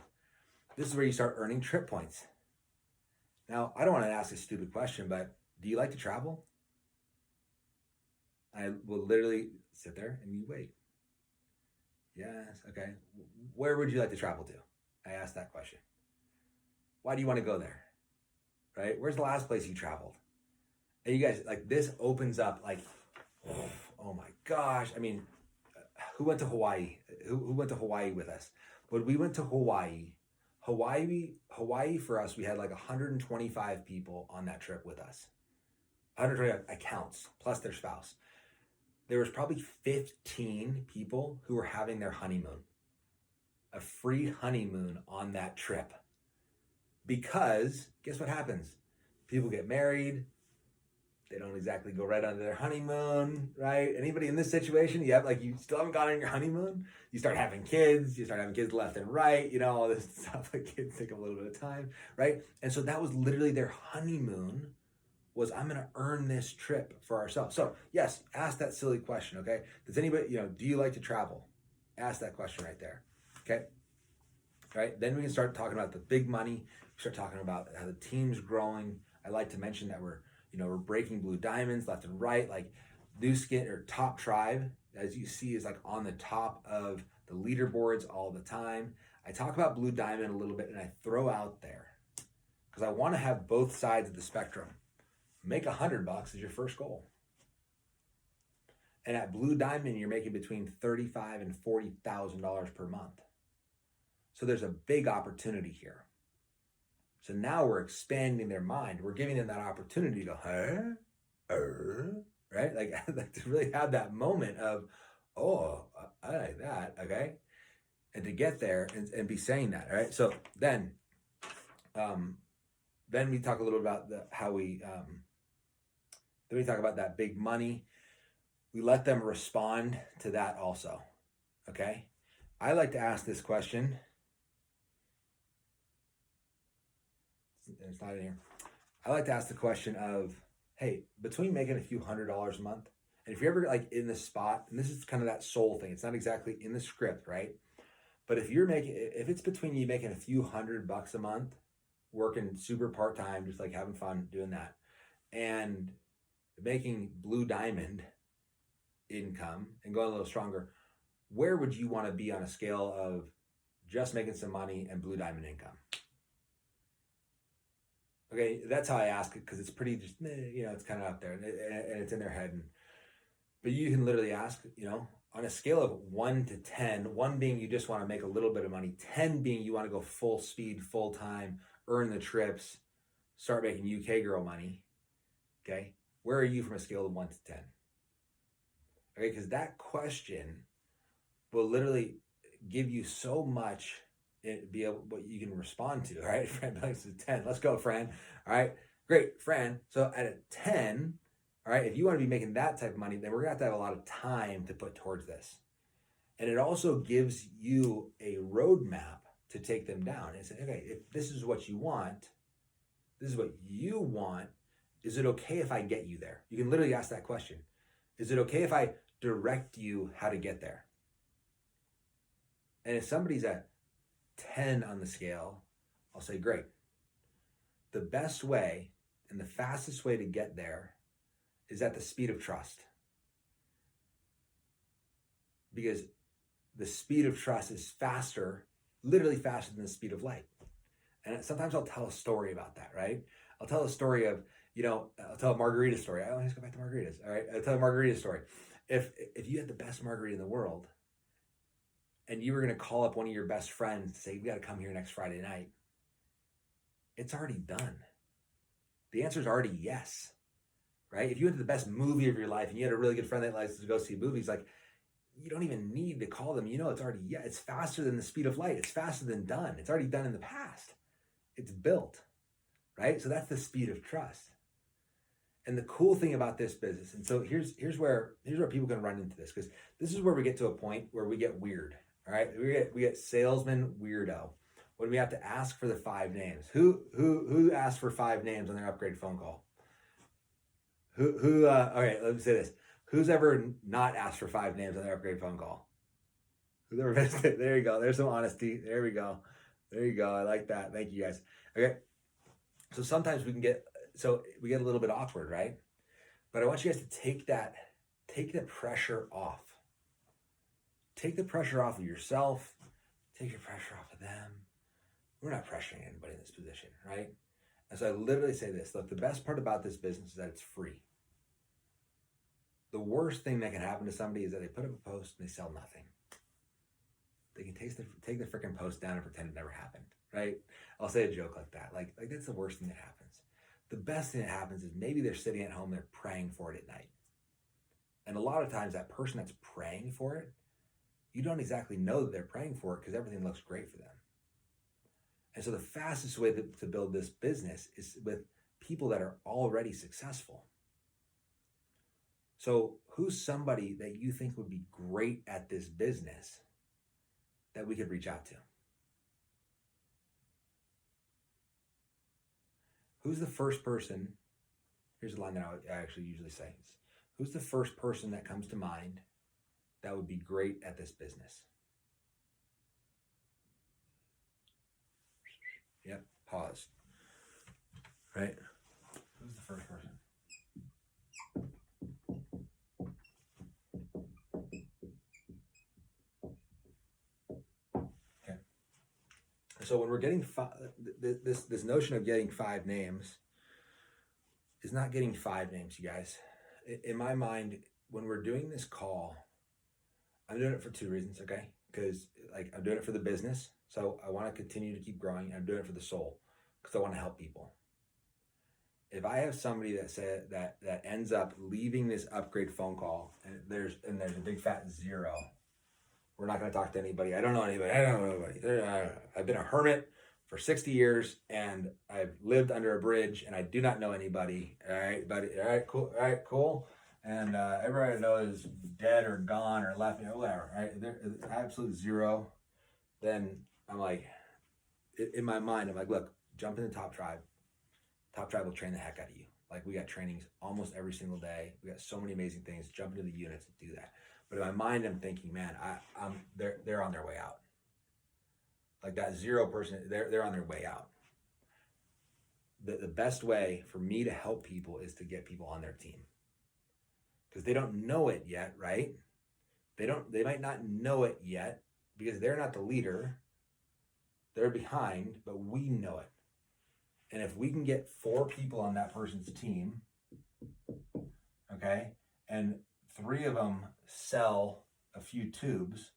This is where you start earning trip points. Now, I don't want to ask a stupid question, but do you like to travel? I will literally sit there and you wait. Yes, okay. Where would you like to travel to? I asked that question. Why do you want to go there? Right? Where's the last place you traveled? And you guys, like, this opens up like, oh my gosh. I mean, who went to Hawaii? Who went to Hawaii with us? When we went to Hawaii for us, we had like 125 people on that trip with us. 125 accounts plus their spouse. There was probably 15 people who were having their honeymoon, a free honeymoon on that trip. Because guess what happens? People get married. They don't exactly go right on their honeymoon, right? Anybody in this situation, you still haven't gone on your honeymoon. You start having kids. You start having kids left and right. All this stuff. Like, kids take a little bit of time, right? And so that was literally their honeymoon. Was I'm going to earn this trip for ourselves. So yes, ask that silly question. Okay. Does anybody, do you like to travel? Ask that question right there. Okay. Right. Then we can start talking about the big money. We start talking about how the team's growing. I like to mention that we're, we're breaking blue diamonds left and right. Like Nu Skin or Top Tribe, as you see, is like on the top of the leaderboards all the time. I talk about blue diamond a little bit, and I throw out there because I want to have both sides of the spectrum. Make $100 is your first goal. And at blue diamond, you're making between $35,000 and $40,000 per month. So there's a big opportunity here. So now we're expanding their mind. We're giving them that opportunity to go, right? Like to really have that moment of, oh, I like that, okay? And to get there and be saying that, right? So then we talk a little about then we talk about that big money. We let them respond to that also, okay? I like to ask this question. It's not in here. I like to ask the question of, hey, between making a few $100s a month, and if you're ever like in the spot, and this is kind of that soul thing, it's not exactly in the script, right? But if it's between you making a few $100 a month, working super part-time, just like having fun doing that, and making blue diamond income and going a little stronger, where would you want to be on a scale of just making some money and blue diamond income? Okay, that's how I ask it because it's pretty just, it's kind of up there and it's in their head. But you can literally ask, on a scale of 1 to 10, 1 being you just want to make a little bit of money, 10 being you want to go full speed, full time, earn the trips, start making UK girl money. Okay, where are you from a scale of 1 to 10? Okay, because that question will literally give you so much. Be able what you can respond to, all right? Fran Banks is 10. Let's go, Fran. All right, great, Fran. So at a 10, all right, if you want to be making that type of money, then we're gonna have to have a lot of time to put towards this. And it also gives you a roadmap to take them down and say, okay, if this is what you want, this is what you want, is it okay if I get you there? You can literally ask that question. Is it okay if I direct you how to get there? And if somebody's at 10 on the scale, I'll say, great. The best way and the fastest way to get there is at the speed of trust. Because the speed of trust is faster, literally faster than the speed of light. And sometimes I'll tell a story about that, right? I'll tell a story of, I'll tell a margarita story. I always go back to margaritas, all right? I'll tell a margarita story. If you had the best margarita in the world, and you were going to call up one of your best friends and say, you got to come here next Friday night, it's already done. The answer is already yes, right? If you went to the best movie of your life and you had a really good friend that likes to go see movies, like, you don't even need to call them. It's already, it's faster than the speed of light. It's faster than done. It's already done in the past. It's built, right? So that's the speed of trust. And the cool thing about this business, and so here's where people can run into this, because this is where we get to a point where we get weird. All right, we get salesman weirdo when we have to ask for the 5 names. Who asked for 5 names on their upgrade phone call? Okay, let me say this. Who's ever not asked for 5 names on their upgrade phone call? Who's ever missed it? There you go. There's some honesty. There we go. I like that. Thank you guys. Okay. So sometimes we get a little bit awkward, right? But I want you guys to take the pressure off. Take the pressure off of yourself. Take your pressure off of them. We're not pressuring anybody in this position, right? And so I literally say this. Look, the best part about this business is that it's free. The worst thing that can happen to somebody is that they put up a post and they sell nothing. They can take the freaking post down and pretend it never happened, right? I'll say a joke like that. Like that's the worst thing that happens. The best thing that happens is maybe they're sitting at home, they're praying for it at night. And a lot of times that person that's praying for it, you don't exactly know that they're praying for it because everything looks great for them. And so the fastest way to build this business is with people that are already successful. So who's somebody that you think would be great at this business that we could reach out to? Who's the first person? Here's a line that I actually usually say. Who's the first person that comes to mind that would be great at this business? Yep, pause. Right? Who's the first person? So when we're getting this notion of getting 5 names is not getting 5 names, you guys. In my mind, when we're doing this call, I'm doing it for 2 reasons, okay? Because like I'm doing it for the business, so I want to continue to keep growing. I'm doing it for the soul because I want to help people. If I have somebody that said that ends up leaving this upgrade phone call and there's a big fat 0, we're not going to talk to anybody. I don't know anybody. I've been a hermit for 60 years and I've lived under a bridge and I do not know anybody. All right, buddy. All right, cool. All right, cool. And everybody I know is dead or gone or left, whatever. Right? They're absolute 0. Then I'm like, in my mind, I'm like, look, jump in the Top Tribe. Top Tribe will train the heck out of you. Like we got trainings almost every single day. We got so many amazing things. Jump into the units and do that. But in my mind, I'm thinking, man, they're on their way out. Like that 0 person, they're on their way out. The best way for me to help people is to get people on their team. Because they don't know it yet, right? They might not know it yet because they're not the leader. They're behind, but we know it. And if we can get 4 people on that person's team, okay, and 3 of them sell a few tubes,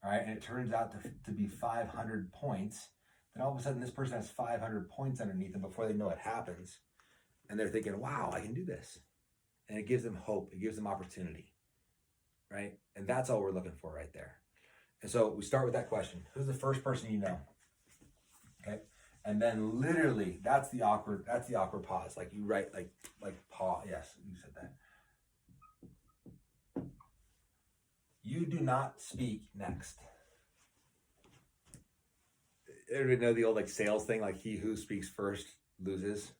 all right, and it turns out to be 500 points, then all of a sudden this person has 500 points underneath them before they know it happens. And they're thinking, wow, I can do this. And it gives them hope. It gives them opportunity, right? And that's all we're looking for right there. And so we start with that question. Who's the first person you know? Okay. And then literally, that's the awkward pause. Like you write, like pause. Yes, you said that. You do not speak next. Everybody know the old like sales thing, like he who speaks first loses,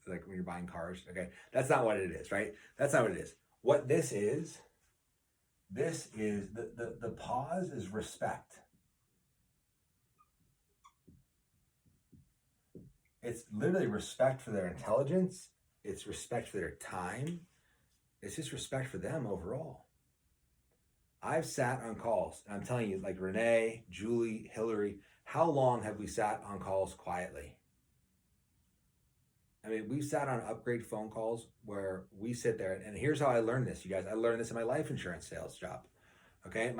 like when you're buying cars. Okay, that's not what it is, right? That's not what it is. What this is the pause is respect. It's literally respect for their intelligence. It's respect for their time. It's just respect for them overall. I've sat on calls, and I'm telling you, like Renee, Julie, Hillary, how long have we sat on calls quietly? I mean, we've sat on upgrade phone calls where we sit there, and here's how I learned this, you guys. I learned this in my life insurance sales job. Okay,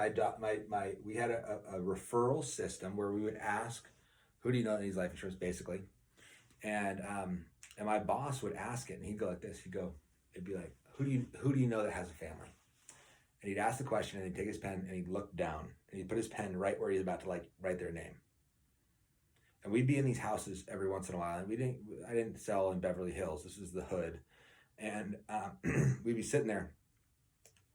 we had a referral system where we would ask, who do you know that needs life insurance, basically. And my boss would ask it, and he'd go like this. It'd be like, who do you know that has a family? And he'd ask the question, and he'd take his pen, and he'd look down, and he'd put his pen right where he's about to like write their name. And we'd be in these houses every once in a while, and I didn't sell in Beverly Hills. This is the hood, and we'd be sitting there,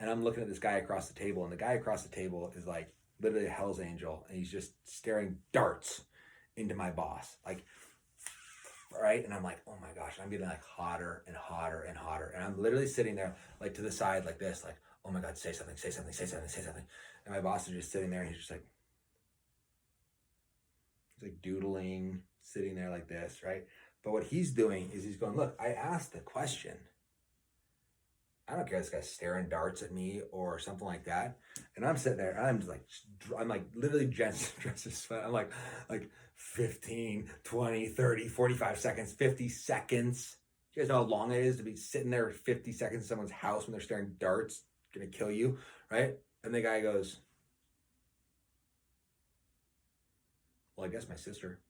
and I'm looking at this guy across the table, and the guy across the table is like literally a Hell's Angel, and he's just staring darts into my boss, like. Right, and I'm like, oh my gosh, I'm getting like hotter and hotter and hotter, and I'm literally sitting there like to the side like this, like, oh my God, say something, say something, say something, say something. And my boss is just sitting there, and he's just like, doodling, sitting there like this, right? But what he's doing is he's going, look, I asked the question. I don't care if this guy's staring darts at me or something like that. And I'm sitting there, and I'm like literally dressed as sweat. I'm like 15, 20, 30, 45 seconds, 50 seconds. You guys know how long it is to be sitting there 50 seconds in someone's house when they're staring darts, gonna kill you, right? And the guy goes, well, I guess my sister.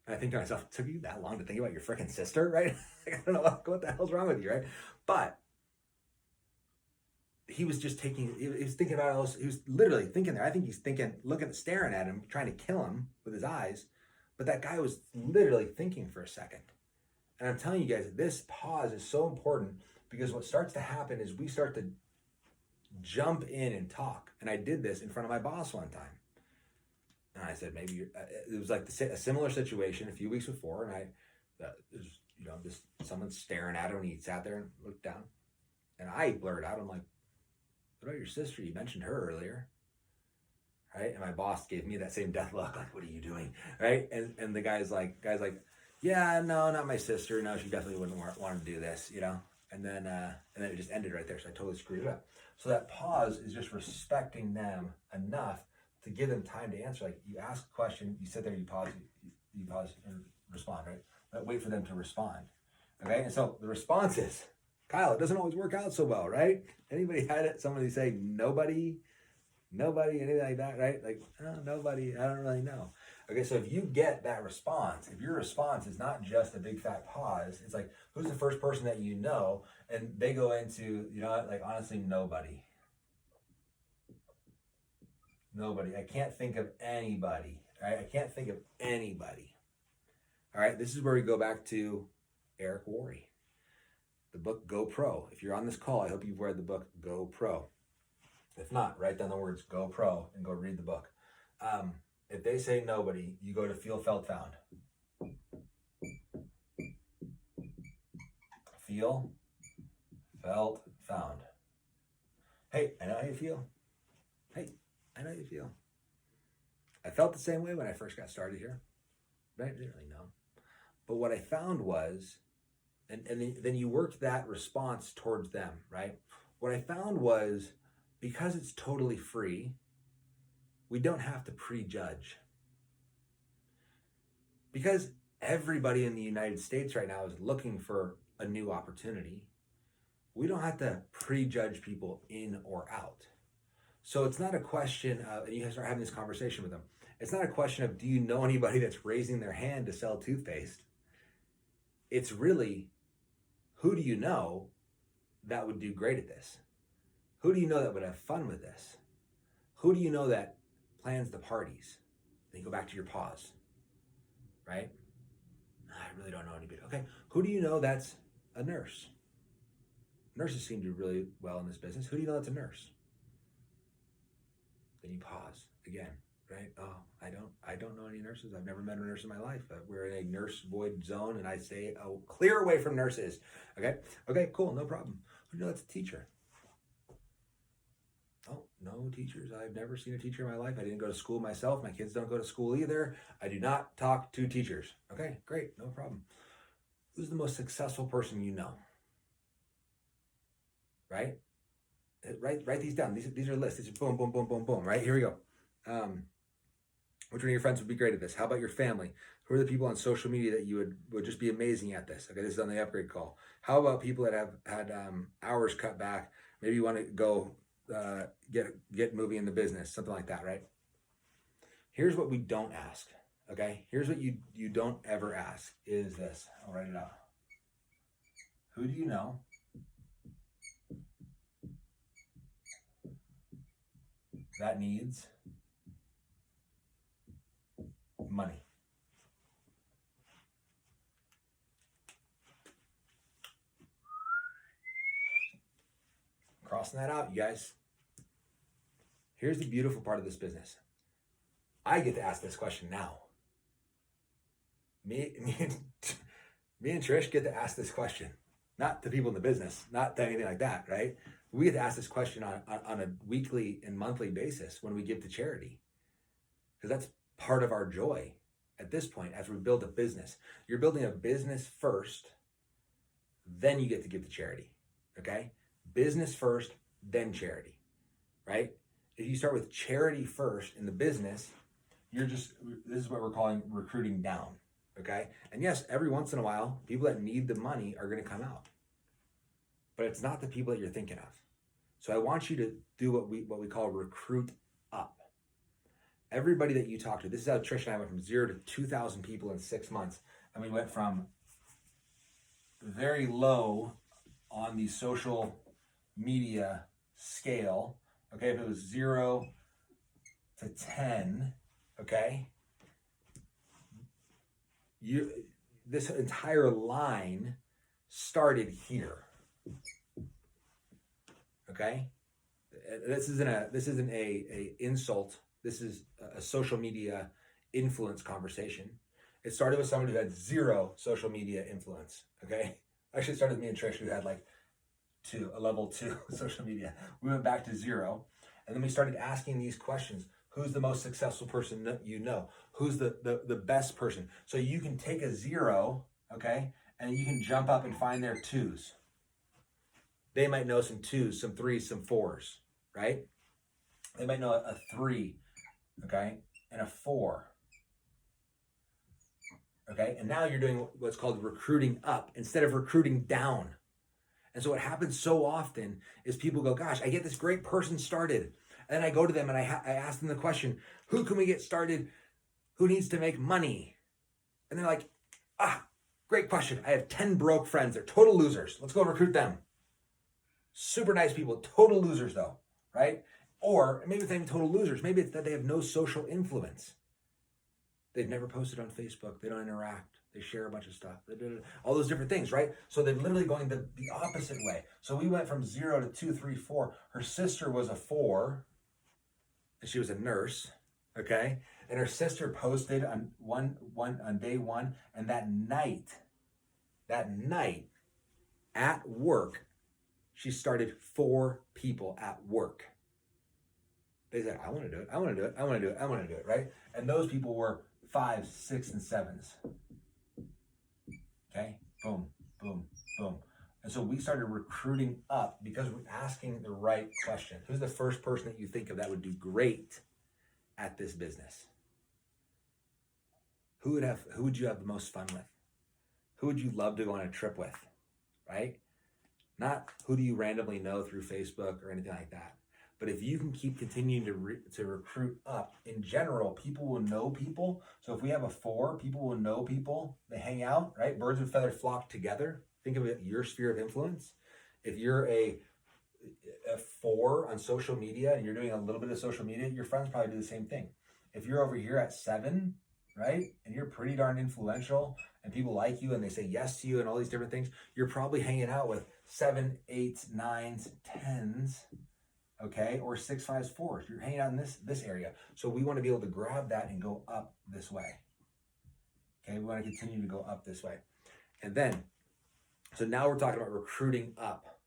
And I think to myself, it took you that long to think about your freaking sister, right? Like, I don't know what the hell's wrong with you, right? But he was just he was thinking about all this. He was literally thinking there. I think he's thinking, staring at him, trying to kill him with his eyes. But that guy was literally thinking for a second. And I'm telling you guys, this pause is so important because what starts to happen is we start to jump in and talk. And I did this in front of my boss one time. And I said, maybe it was like a similar situation a few weeks before. And someone's staring at him, and he sat there and looked down. And I blurred out, I'm like, what about your sister? You mentioned her earlier. Right? And my boss gave me that same death look, like, what are you doing? Right? And the guy's like, yeah, no, not my sister. No, she definitely wouldn't want to do this, you know? And then it just ended right there. So I totally screwed it up. So that pause is just respecting them enough to give them time to answer. Like you ask a question, you sit there, you pause and respond, right? But wait for them to respond. Okay, and so the response is, Kyle, it doesn't always work out so well, right? Anybody had it? Somebody say nobody, anything like that, right? Like, oh, nobody, I don't really know. Okay, so if you get that response, if your response is not just a big fat pause, it's like, who's the first person that you know? And they go into, you know what, like honestly, nobody. Nobody. I can't think of anybody, right? I can't think of anybody. All right, this is where we go back to Eric Worre. The book Go Pro. If you're on this call, I hope you've read the book Go Pro. If not, write down the words Go Pro and go read the book. If they say nobody, you go to Feel, Felt, Found. Feel, felt, found. Hey, I know how you feel. Hey, I know how you feel. I felt the same way when I first got started here. But I didn't really know. But what I found was, and then you worked that response towards them, right? What I found was, because it's totally free, we don't have to prejudge. Because everybody in the United States right now is looking for a new opportunity, we don't have to prejudge people in or out. So it's not a question of, and you start having this conversation with them, it's not a question of, do you know anybody that's raising their hand to sell toothpaste? It's really, who do you know that would do great at this? Who do you know that would have fun with this? Who do you know that plans the parties? Then you go back to your pause, right? I really don't know anybody. Okay, who do you know that's a nurse? Nurses seem to do really well in this business. Who do you know that's a nurse? Then you pause again, right? Oh, I don't know any nurses. I've never met a nurse in my life. We're in a nurse void zone, and I say, oh, clear away from nurses. Okay, cool, no problem. Who do you know that's a teacher? Oh, no teachers. I've never seen a teacher in my life. I didn't go to school myself. My kids don't go to school either. I do not talk to teachers. Okay, great, no problem. Who's the most successful person you know? Right? Write these down. These are lists. These are boom, boom, boom, boom, boom. Right? Here we go. Which one of your friends would be great at this? How about your family? Who are the people on social media that you would just be amazing at this? Okay, this is on the upgrade call. How about people that have had hours cut back? Maybe you want to go get moving in the business, something like that, right? Here's what we don't ask. Okay, here's what you don't ever ask is this. I'll write it out. Who do you know that needs money? Crossing that out, you guys. Here's the beautiful part of this business. I get to ask this question now. Me and Trish get to ask this question. Not to people in the business, not to anything like that, right? We get to ask this question on a weekly and monthly basis when we give to charity. Because that's part of our joy at this point as we build a business. You're building a business first, then you get to give to charity, okay? Business first, then charity, right? If you start with charity first in the business, this is what we're calling recruiting down, okay? And yes, every once in a while, people that need the money are going to come out. But it's not the people that you're thinking of. So I want you to do what we call recruit up. Everybody that you talk to, this is how Trish and I went from 0 to 2,000 people in 6 months. And we went from very low on the social media scale, okay? If it was 0 to 10, okay? This entire line started here. Okay, this isn't a insult. This is a social media influence conversation. It started with someone who had 0 social media influence. Okay, actually it started with me and Trish, who had like a level 2 social media. We went back to 0, and then we started asking these questions. Who's the most successful person that you know? Who's the best person? So you can take a 0, okay, and you can jump up and find their 2s. They might know some 2s, some 3s, some 4s, right? They might know a 3, okay, and a 4. Okay, and now you're doing what's called recruiting up instead of recruiting down. And so what happens so often is people go, gosh, I get this great person started. And then I go to them and I ask them the question, who can we get started? Who needs to make money? And they're like, great question. I have 10 broke friends. They're total losers. Let's go recruit them. Super nice people, total losers though, right? Or maybe it's not even total losers. Maybe it's that they have no social influence. They've never posted on Facebook. They don't interact. They share a bunch of stuff. All those different things, right? So they're literally going the opposite way. So we went from 0 to 2, 3, 4. Her sister was a 4, and she was a nurse, okay? And her sister posted on day one, and that night, at work, she started 4 people at work. They said, I want to do it. I want to do it. I want to do it. I want to do it, right? And those people were 5s, 6, and 7s. Okay, boom, boom, boom. And so we started recruiting up because we're asking the right question. Who's the first person that you think of that would do great at this business? Who would you have the most fun with? Who would you love to go on a trip with, right? Not who do you randomly know through Facebook or anything like that. But if you can keep continuing to recruit up, in general, people will know people. So if we have a 4, people will know people. They hang out, right? Birds of a feather flock together. Think of it, your sphere of influence. If you're a 4 on social media and you're doing a little bit of social media, your friends probably do the same thing. If you're over here at 7, right, and you're pretty darn influential and people like you and they say yes to you and all these different things, you're probably hanging out with 7, 8, 9, 10s. Okay, or 6, 5s, 4s. You're hanging out in this area. So we want to be able to grab that and go up this way. Okay, we want to continue to go up this way. And then, so now we're talking about recruiting up.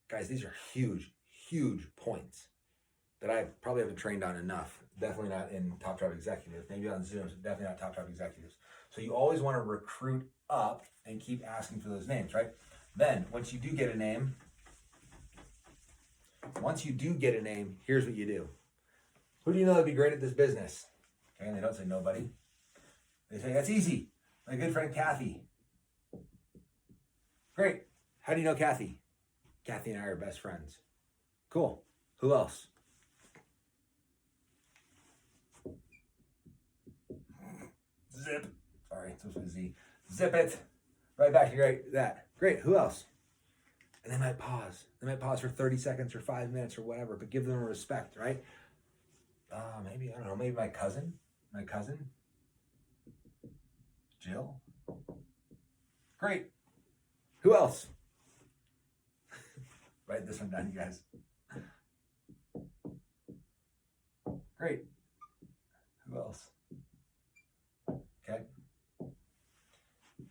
Guys, these are huge, huge points that I probably haven't trained on enough. Definitely not in Top Tribe Executives. Maybe on Zoom, definitely not Top Tribe Executives. So you always want to recruit up and keep asking for those names, right? Then, once you do get a name, here's what you do. Who do you know that'd be great at this business? Okay, and they don't say nobody. They say, that's easy. My good friend Kathy. Great. How do you know Kathy? Kathy and I are best friends. Cool. Who else? Zip. Sorry, it's supposed to be Z. Zip it. Right back to that. Great. Who else? And they might pause. They might pause for 30 seconds or 5 minutes or whatever, but give them respect, right? Maybe, I don't know, maybe my cousin. Jill. Great. Who else? Write this one down, you guys. Great. Who else? Okay.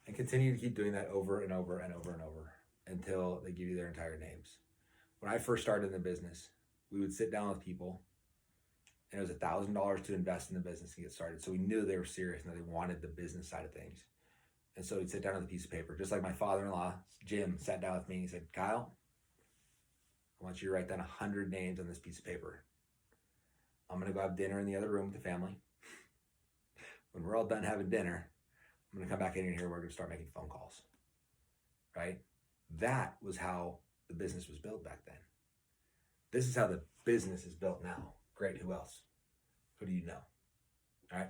And continue to keep doing that over and over and over and over until they give you their entire names. When I first started in the business, we would sit down with people and it was $1,000 to invest in the business and get started. So we knew they were serious and that they wanted the business side of things. And so we'd sit down with a piece of paper, just like my father-in-law, Jim, sat down with me and he said, Kyle, I want you to write down 100 names on this piece of paper. I'm going to go have dinner in the other room with the family. When we're all done having dinner, I'm going to come back in here and we're going to start making phone calls, right? That was how the business was built back then. This is how the business is built now. Great. Who else? Who do you know? All right.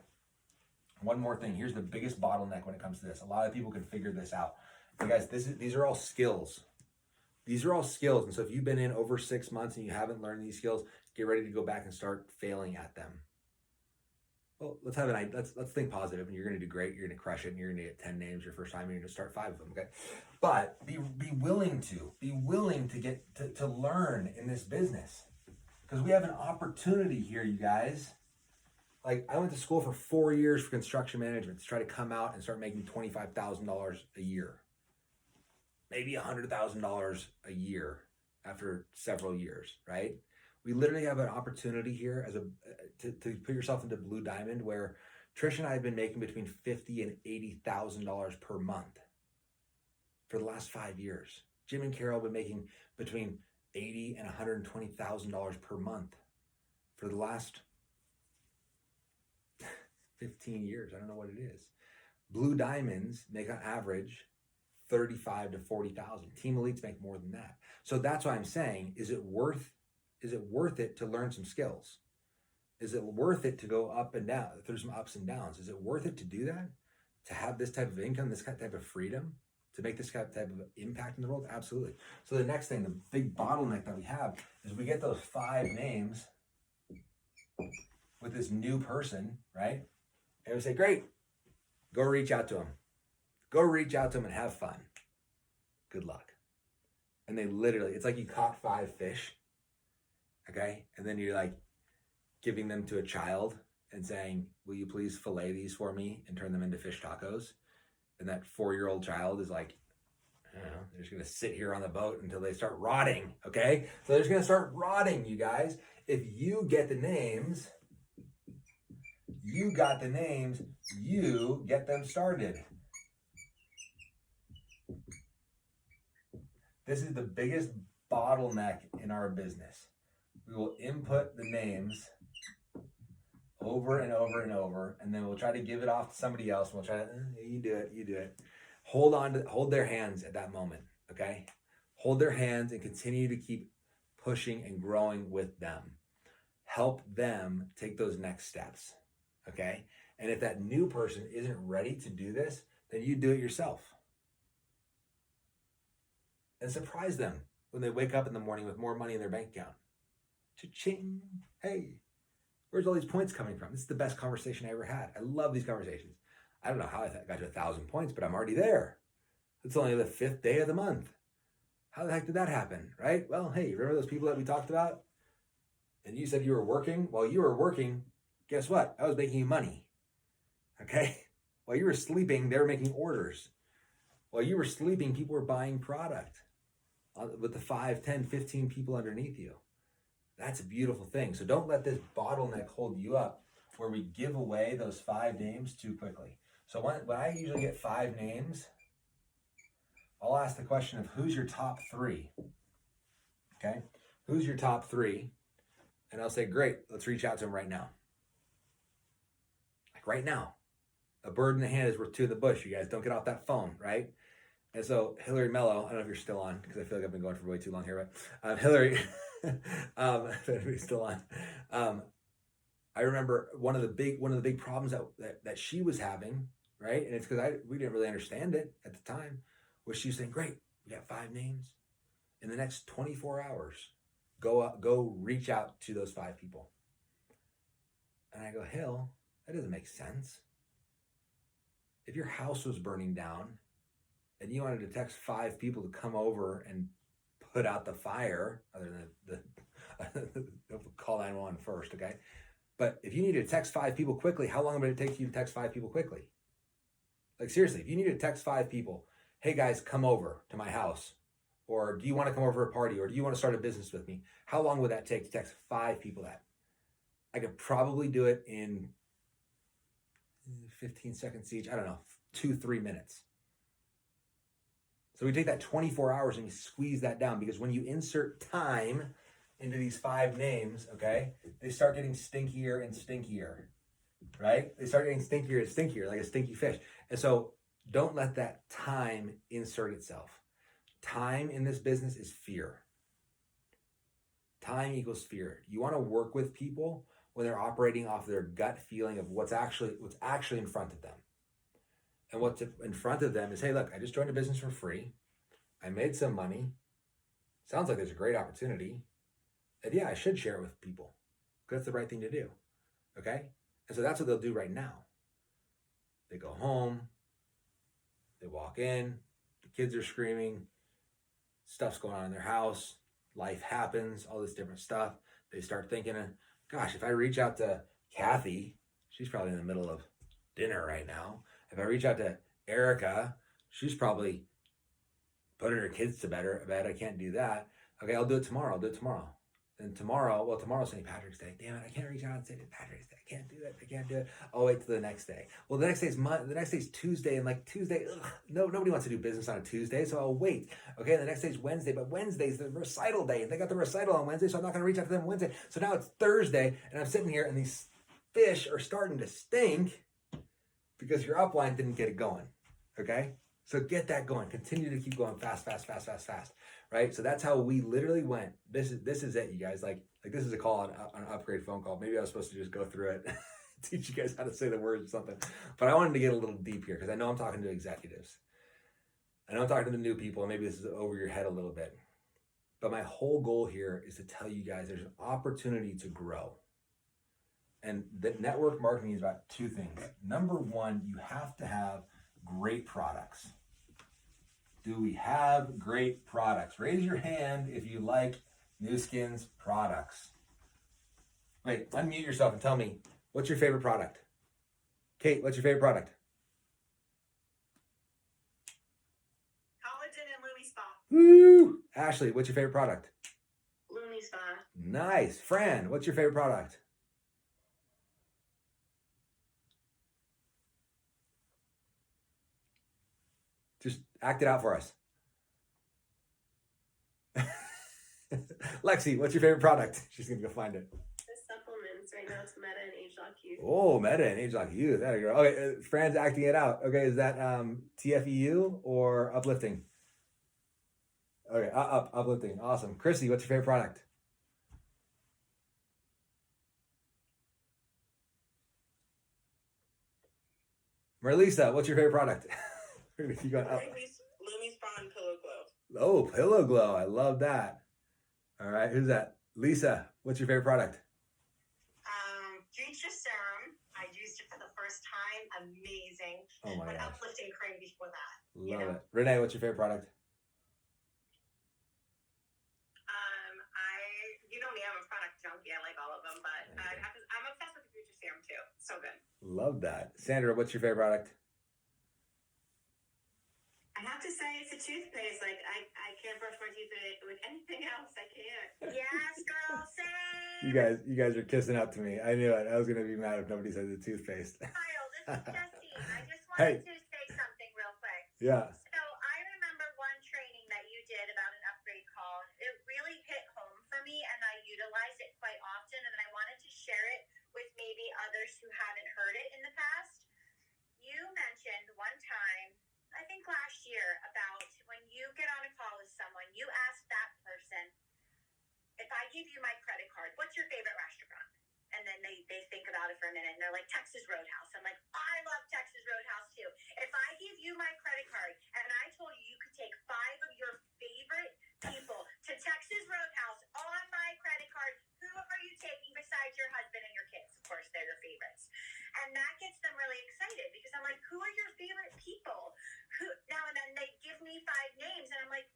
One more thing. Here's the biggest bottleneck when it comes to this. A lot of people can figure this out. But guys, these are all skills. These are all skills. And so if you've been in over 6 months and you haven't learned these skills, get ready to go back and start failing at them. Well, let's think positive, and you're going to do great. You're going to crush it, and you're going to get 10 names your first time, and you're going to start 5 of them. Okay, but be willing to get to learn in this business, because we have an opportunity here, you guys. Like, I went to school for 4 years for construction management to try to come out and start making $25,000 a year, maybe $100,000 a year after several years, right? We literally have an opportunity here to put yourself into Blue Diamond, where Trish and I have been making between $50,000 and $80,000 per month for the last 5 years. Jim and Carol have been making between $80,000 and $120,000 per month for the last 15 years. I don't know what it is. Blue diamonds make on average 35 to 40,000. Team elites make more than that. So that's why I'm saying, is it worth it to learn some skills? Is it worth it to go up and down through some ups and downs? Is it worth it to do that? To have this type of income, this type of freedom, to make this type of impact in the world? Absolutely. So the next thing, the big bottleneck that we have is we get those 5 names with this new person, right? And we say, great, go reach out to them. Go reach out to them and have fun. Good luck. And they literally, it's like you caught 5 fish, okay? And then you're like giving them to a child and saying, will you please fillet these for me and turn them into fish tacos? And that 4-year-old child is like, I don't know, they're just going to sit here on the boat until they start rotting, okay? So they're just going to start rotting, you guys. If you get the names, you got the names, you get them started. This is the biggest bottleneck in our business. We will input the names over and over and over, and then we'll try to give it off to somebody else. And we'll try to, you do it. Hold their hands at that moment, okay? Hold their hands and continue to keep pushing and growing with them. Help them take those next steps, okay? And if that new person isn't ready to do this, then you do it yourself. And surprise them when they wake up in the morning with more money in their bank account. Cha-ching. Hey, where's all these points coming from? This is the best conversation I ever had. I love these conversations. I don't know how I got to 1,000 points, but I'm already there. It's only the 5th day of the month. How the heck did that happen, right? Well, hey, remember those people that we talked about? And you said you were working? While you were working, guess what? I was making you money, okay? While you were sleeping, they were making orders. While you were sleeping, people were buying product with the 5, 10, 15 people underneath you. That's a beautiful thing. So don't let this bottleneck hold you up where we give away those 5 names too quickly. So when I usually get 5 names, I'll ask the question of who's your top 3, okay? Who's your top 3? And I'll say, great, let's reach out to them right now. Like right now. A bird in the hand is worth 2 in the bush. You guys don't get off that phone, right? And so Hillary Mello, I don't know if you're still on because I feel like I've been going for way too long here, but Hillary, if you're still on. I remember one of the big problems that she was having, right? And it's because we didn't really understand it at the time, was she was saying, great, we got 5 names. In the next 24 hours, go reach out to those 5 people. And I go, Hill, that doesn't make sense. If your house was burning down and you wanted to text 5 people to come over and put out the fire, other than call 911 first, okay? But if you need to text 5 people quickly, how long would it take you to text 5 people quickly? Like seriously, if you need to text 5 people, hey guys, come over to my house, or do you want to come over for a party, or do you want to start a business with me? How long would that take to text 5 people that? I could probably do it in 15 seconds each. I don't know, 2-3 minutes. So we take that 24 hours and we squeeze that down, because when you insert time into these 5 names, okay, they start getting stinkier and stinkier, right? They start getting stinkier and stinkier, like a stinky fish. And so don't let that time insert itself. Time in this business is fear. Time equals fear. You want to work with people when they're operating off their gut feeling of what's actually in front of them. And what's in front of them is, hey, look, I just joined a business for free. I made some money. Sounds like there's a great opportunity. And yeah, I should share it with people, because that's the right thing to do. Okay? And so that's what they'll do right now. They go home. They walk in. The kids are screaming. Stuff's going on in their house. Life happens. All this different stuff. They start thinking, gosh, if I reach out to Kathy, she's probably in the middle of dinner right now. If I reach out to Erica, she's probably putting her kids to bed. I can't do that. Okay, I'll do it tomorrow. And tomorrow's St. Patrick's Day. Damn it, I can't reach out and say St. Patrick's Day. I can't do it. I'll wait till the next day. Well, the next day's Tuesday, and like Tuesday, nobody wants to do business on a Tuesday, so I'll wait. Okay, the next day's Wednesday, but Wednesday's the recital day, and they got the recital on Wednesday, so I'm not going to reach out to them Wednesday. So now it's Thursday, and I'm sitting here, and these fish are starting to stink, because your upline didn't get it going. Okay? So get that going. Continue to keep going fast, right? So that's how we literally went. This is it, you guys. Like this is a call on an upgrade phone call. Maybe I was supposed to just go through it, teach you guys how to say the words or something. But I wanted to get a little deep here because I know I'm talking to executives. I know I'm talking to the new people, and maybe this is over your head a little bit. But my whole goal here is to tell you guys there's an opportunity to grow. And the network marketing is about two things. Number one, you have to have great products. Do we have great products? Raise your hand if you like Nu Skin's products. Wait, unmute yourself and tell me, what's your favorite product? Kate, what's your favorite product? Collagen and Lumi Spa. Woo! Ashley, what's your favorite product? Lumi Spa. Nice. Fran, what's your favorite product? Just act it out for us. Lexi, what's your favorite product? She's going to go find it. The supplements right now, it's Meta and Age Lock Youth. Oh, Meta and Age Lock Youth. That girl. Okay, Fran's acting it out. Okay, is that TFEU or uplifting? Okay, uplifting. Awesome. Chrissy, what's your favorite product? Marlisa, what's your favorite product? We're gonna keep going up. Lumi Spa and Pillow Glow. Oh, Pillow Glow. I love that. All right, who's that? Lisa, what's your favorite product? Future Serum. I used it for the first time. Amazing. Oh my An gosh. uplifting cream before that. Love it. Renee, what's your favorite product? You know me, I'm a product junkie. I like all of them, but I'm obsessed with the Future Serum too. So good. Love that. Sandra, what's your favorite product? I have to say it's a toothpaste. Like I can't brush my teeth with anything else. I can't. Yes, girl, same. You guys are kissing up to me. I knew it. I was gonna be mad if nobody said the toothpaste. Kyle, this is Justine. I just Hey. wanted to say something real quick. Yeah. So I remember one training that you did about an upgrade call. It really hit home for me, and I utilize it quite often. And I wanted to share it with maybe others who haven't heard it in the past. You mentioned one time, I think last year, about when you get on a call with someone, you ask that person, if I give you my credit card, what's your favorite restaurant? And then they think about it for a minute and they're like, Texas Roadhouse. I'm like, I love Texas Roadhouse too. If I give you my credit card and I told you you could take 5 of your favorite people to Texas Roadhouse on my credit card, who are you taking besides your husband and your kids? Of course, they're your favorites. And that gets them really excited because I'm like, who are your favorite people? Who now and then they give me 5 names and I'm like,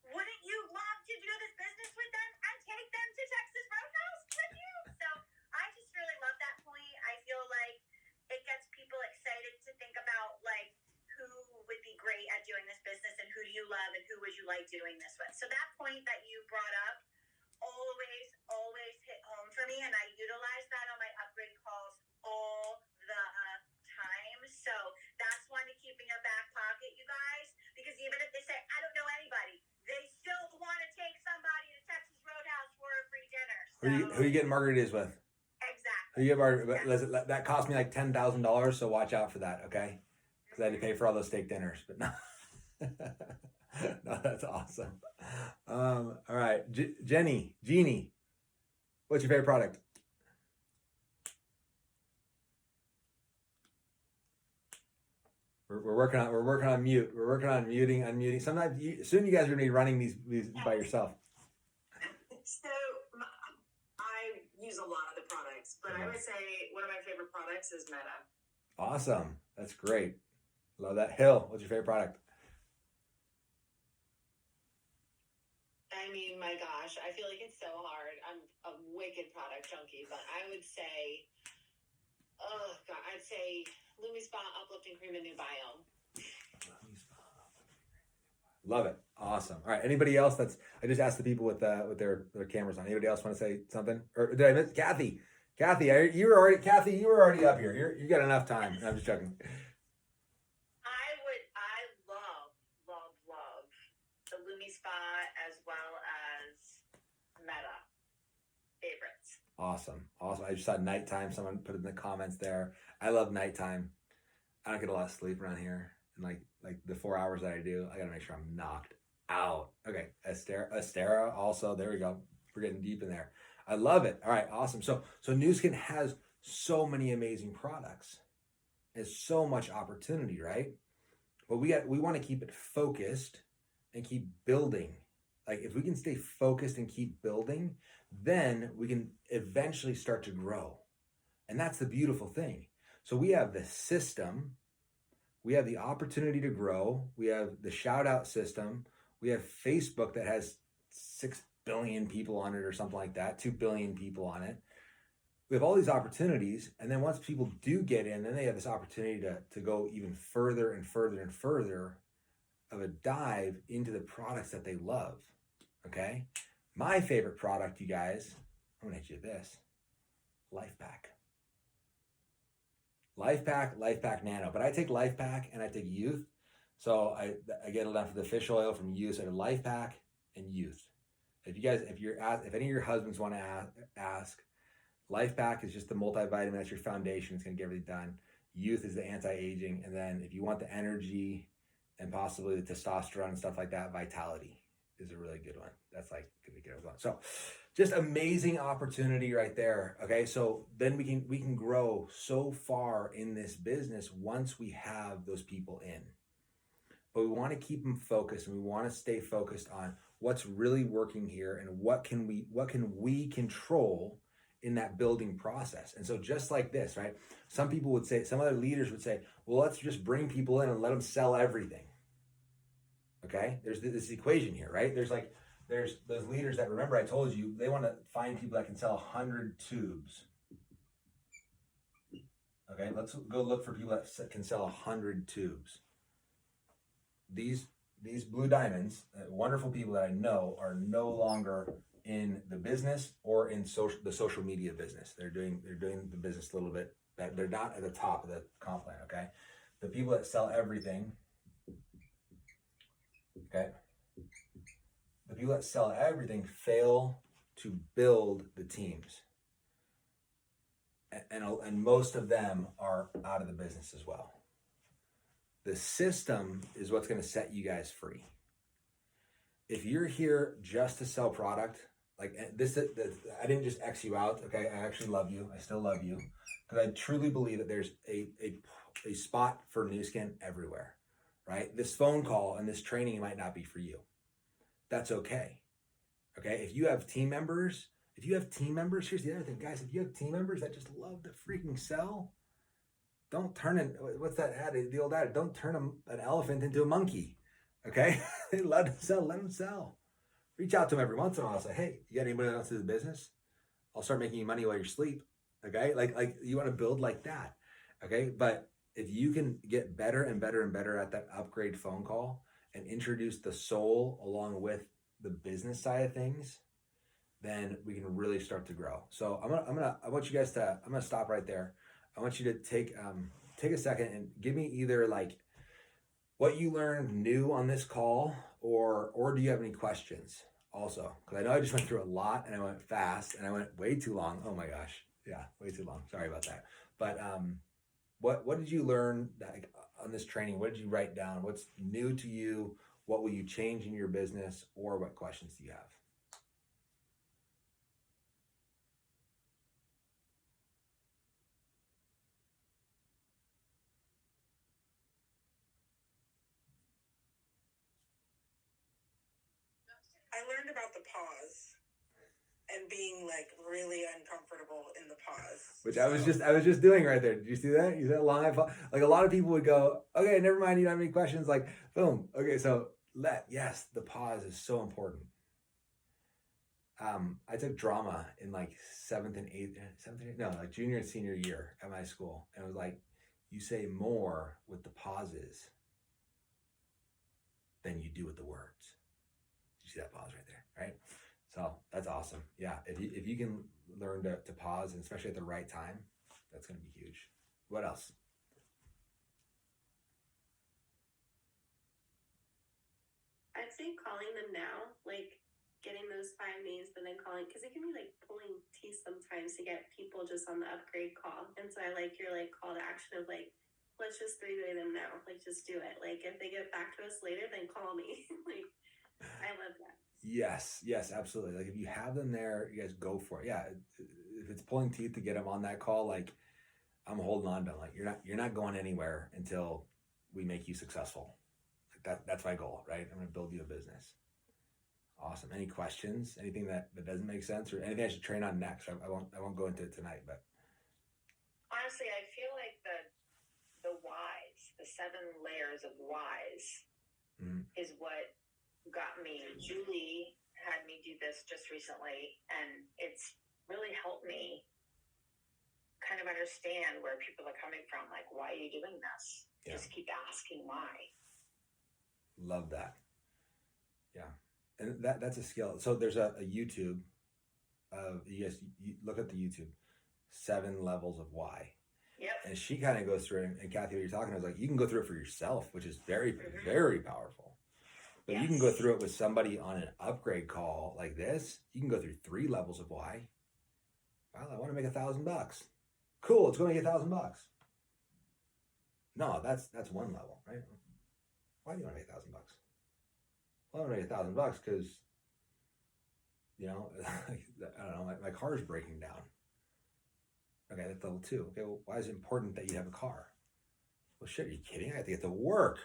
wouldn't you love to do this business with them and take them to Texas Roadhouse with you? So I just really love that point. I feel like it gets people excited to think about like who would be great at doing this business and who do you love and who would you like doing this with. So that point that you brought up always hit home for me, and I utilize that on my upgrade calls all the time. So that's one to keep in your back pocket, you guys, because even if they say, I don't know anybody, they still want to take somebody to Texas Roadhouse for a free dinner. So, Who you getting margaritas with? exactly. Who you get that cost me like $10,000, so watch out for that, okay? Because I had to pay for all those steak dinners, but no. No, that's awesome. All right, Jeannie, what's your favorite product? We're working on mute. We're working on unmuting. Sometimes soon you guys are gonna be running these by yourself. So I use a lot of the products, but I would say one of my favorite products is Meta. Awesome, that's great. Love that. Hill, what's your favorite product? I mean, my gosh, I feel like it's so hard. I'm a wicked product junkie, but I would say, oh God, I'd say Lumi Spa Uplifting Cream and New Biome. Love it. Awesome. All right. Anybody else? I just asked the people with their cameras on. Anybody else want to say something? Or did I miss Kathy? Kathy, you were already up here. You got enough time. I'm just joking. I love the Lumi Spa as well as Meta favorites. Awesome. I just saw nighttime. Someone put it in the comments there. I love nighttime. I don't get a lot of sleep around here, and like the 4 hours that I do, I gotta make sure I'm knocked out. Okay, Astera also. There we go. We're getting deep in there. I love it. All right, awesome. So Nu Skin has so many amazing products. There's so much opportunity, right? But we want to keep it focused and keep building. Like if we can stay focused and keep building, then we can eventually start to grow. And that's the beautiful thing. So we have the system, we have the opportunity to grow, we have the shout out system, we have Facebook that has 6 billion people on it or something like that, 2 billion people on it. We have all these opportunities, and then once people do get in, then they have this opportunity to go even further and further and further of a dive into the products that they love. Okay? My favorite product, you guys, I'm gonna hit you with this. LifePak. LifePak Nano. But I take LifePak and I take Youth. So I get enough of the fish oil from Youth. So I have LifePak and Youth. If any of your husbands want to ask, LifePak is just the multivitamin. That's your foundation. It's going to get everything done. Youth is the anti-aging. And then if you want the energy and possibly the testosterone and stuff like that, Vitality is a really good one. That's like going to get everything going. So just amazing opportunity right there. Okay. So then we can grow so far in this business once we have those people in. But we want to keep them focused, and we want to stay focused on what's really working here and what can we control in that building process. And so just like this, right? Some people would say, some other leaders would say, well, let's just bring people in and let them sell everything. Okay? There's this equation here, right? There's those leaders that, remember I told you, they want to find people that can sell 100 tubes. Okay? Let's go look for people that can sell 100 tubes. These Blue Diamonds, wonderful people that I know, are no longer in the business or in the social media business. They're doing the business a little bit. They're not at the top of the comp plan. Okay, the people that sell everything. Okay, the people that sell everything fail to build the teams, and most of them are out of the business as well. The system is what's going to set you guys free. If you're here just to sell product, like this, I didn't just X you out. Okay, I actually love you. I still love you, because I truly believe that there's a spot for Nu Skin everywhere. Right? This phone call and this training might not be for you. That's okay. Okay. If you have team members, here's the other thing, guys. If you have team members that just love to freaking sell, don't turn it. What's that ad? The old ad. Don't turn an elephant into a monkey. Okay. They love to sell. Let them sell. Reach out to them every once in a while. Say, hey, you got anybody else in the business? I'll start making you money while you sleep. Okay. Like you want to build like that. Okay. But if you can get better and better and better at that upgrade phone call and introduce the soul along with the business side of things, then we can really start to grow. So I'm gonna stop right there. I want you to take a second and give me either like what you learned new on this call, or do you have any questions also? Because I know I just went through a lot and I went fast and I went way too long. Oh my gosh. Yeah, way too long. Sorry about that. But what did you learn on this training? What did you write down? What's new to you? What will you change in your business? Or what questions do you have? I learned about the pause and being like really uncomfortable in the pause. Which I was just doing right there. Did you see that? You said long pause. Like a lot of people would go, okay, never mind. You don't have any questions. Like boom. Okay, so the pause is so important. I took drama in like junior and senior year at my school, and it was like you say more with the pauses than you do with the words. You see that pause right there, right? So that's awesome. Yeah, if you can learn to pause, and especially at the right time, that's going to be huge. What else? I'd say calling them now, like getting those 5 names, but then calling, because it can be like pulling teeth sometimes to get people just on the upgrade call. And so I like your like call to action of like, let's just three-way them now. Like, just do it. Like, if they get back to us later, then call me. Like, I love that. Yes, absolutely. Like if you have them there, you guys go for it. Yeah, if it's pulling teeth to get them on that call, like I'm holding on to them. Like you're not going anywhere until we make you successful. Like that's my goal, right? I'm gonna build you a business. Awesome. Any questions? Anything that doesn't make sense, or anything I should train on next? I won't go into it tonight, but Honestly, I feel like the whys, the 7 layers of whys, is what got me. Julie had me do this just recently, and it's really helped me kind of understand where people are coming from. Like, why are you doing this? Yeah. Just keep asking why. love that. Yeah, and that's a skill. So there's a YouTube. You look at the YouTube 7 levels of why. Yep. And she kind of goes through it. And Kathy, what you're talking about is like you can go through it for yourself, which is very, very powerful. But you can go through it with somebody on an upgrade call like this. You can go through 3 levels of why. Well, I want to make $1,000. Cool, it's going to make $1,000. No, that's one level, right? Why do you want to make $1,000? Well, I want to make $1,000 because, I don't know, my car's breaking down. Okay, that's level 2. Okay, well, why is it important that you have a car? Well, shit, are you kidding? I have to get to work.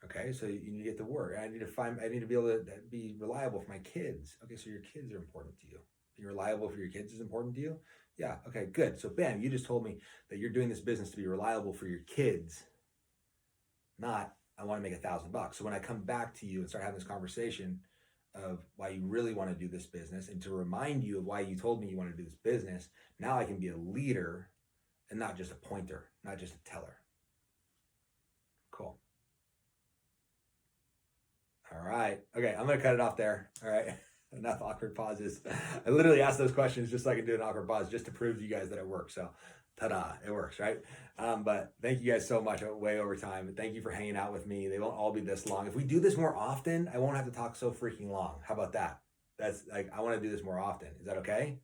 Okay, so you need to get to work. I need to be able to be reliable for my kids. Okay, so your kids are important to you. Being reliable for your kids is important to you? Yeah, okay, good. So bam, you just told me that you're doing this business to be reliable for your kids, not I want to make $1,000. So when I come back to you and start having this conversation of why you really want to do this business and to remind you of why you told me you want to do this business, now I can be a leader and not just a pointer, not just a teller. Cool. All right. Okay, I'm going to cut it off there. All right. Enough awkward pauses. I literally asked those questions just so I can do an awkward pause just to prove to you guys that it works. So, ta-da, it works, right? But thank you guys so much. Way over time. Thank you for hanging out with me. They won't all be this long. If we do this more often, I won't have to talk so freaking long. How about that? That's like, I want to do this more often. Is that okay?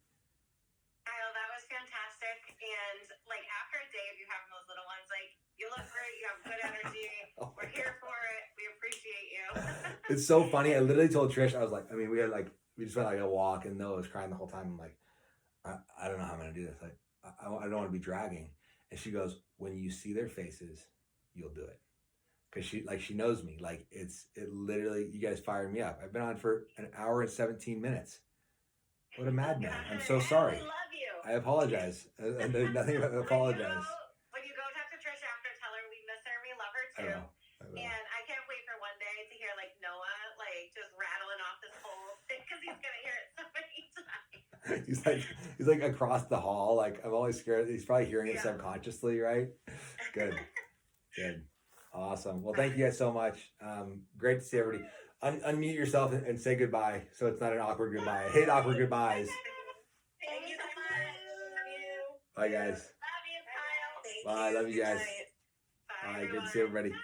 Kyle, that was fantastic. And like after a day of you having those little ones, like you look great, you have good energy. We're here for it. We appreciate you. It's so funny. I literally told Trish, I was like, we just went like a walk and Noah was crying the whole time. I'm like, I don't know how I'm going to do this. Like, I don't want to be dragging. And she goes, when you see their faces, you'll do it. Cause she knows me. Like it literally, you guys fired me up. I've been on for an hour and 17 minutes. What a madman. I'm so sorry. We love you. I apologize. There's nothing to apologize. When you go talk to Trish after, tell her we miss her and we love her I too. will. And I can't wait for one day to hear like Noah like just rattling off this whole thing because he's gonna hear it so many times. He's like across the hall. Like I'm always scared. He's probably hearing it subconsciously, right? Good. Awesome. Well, thank you guys so much. Great to see everybody. Unmute yourself and say goodbye, so it's not an awkward goodbye. I hate awkward goodbyes. Thank you so much. Love you. Bye, guys. Love you, Kyle. Bye. Love you guys. Bye, Bye. Good to everyone. see everybody. Bye.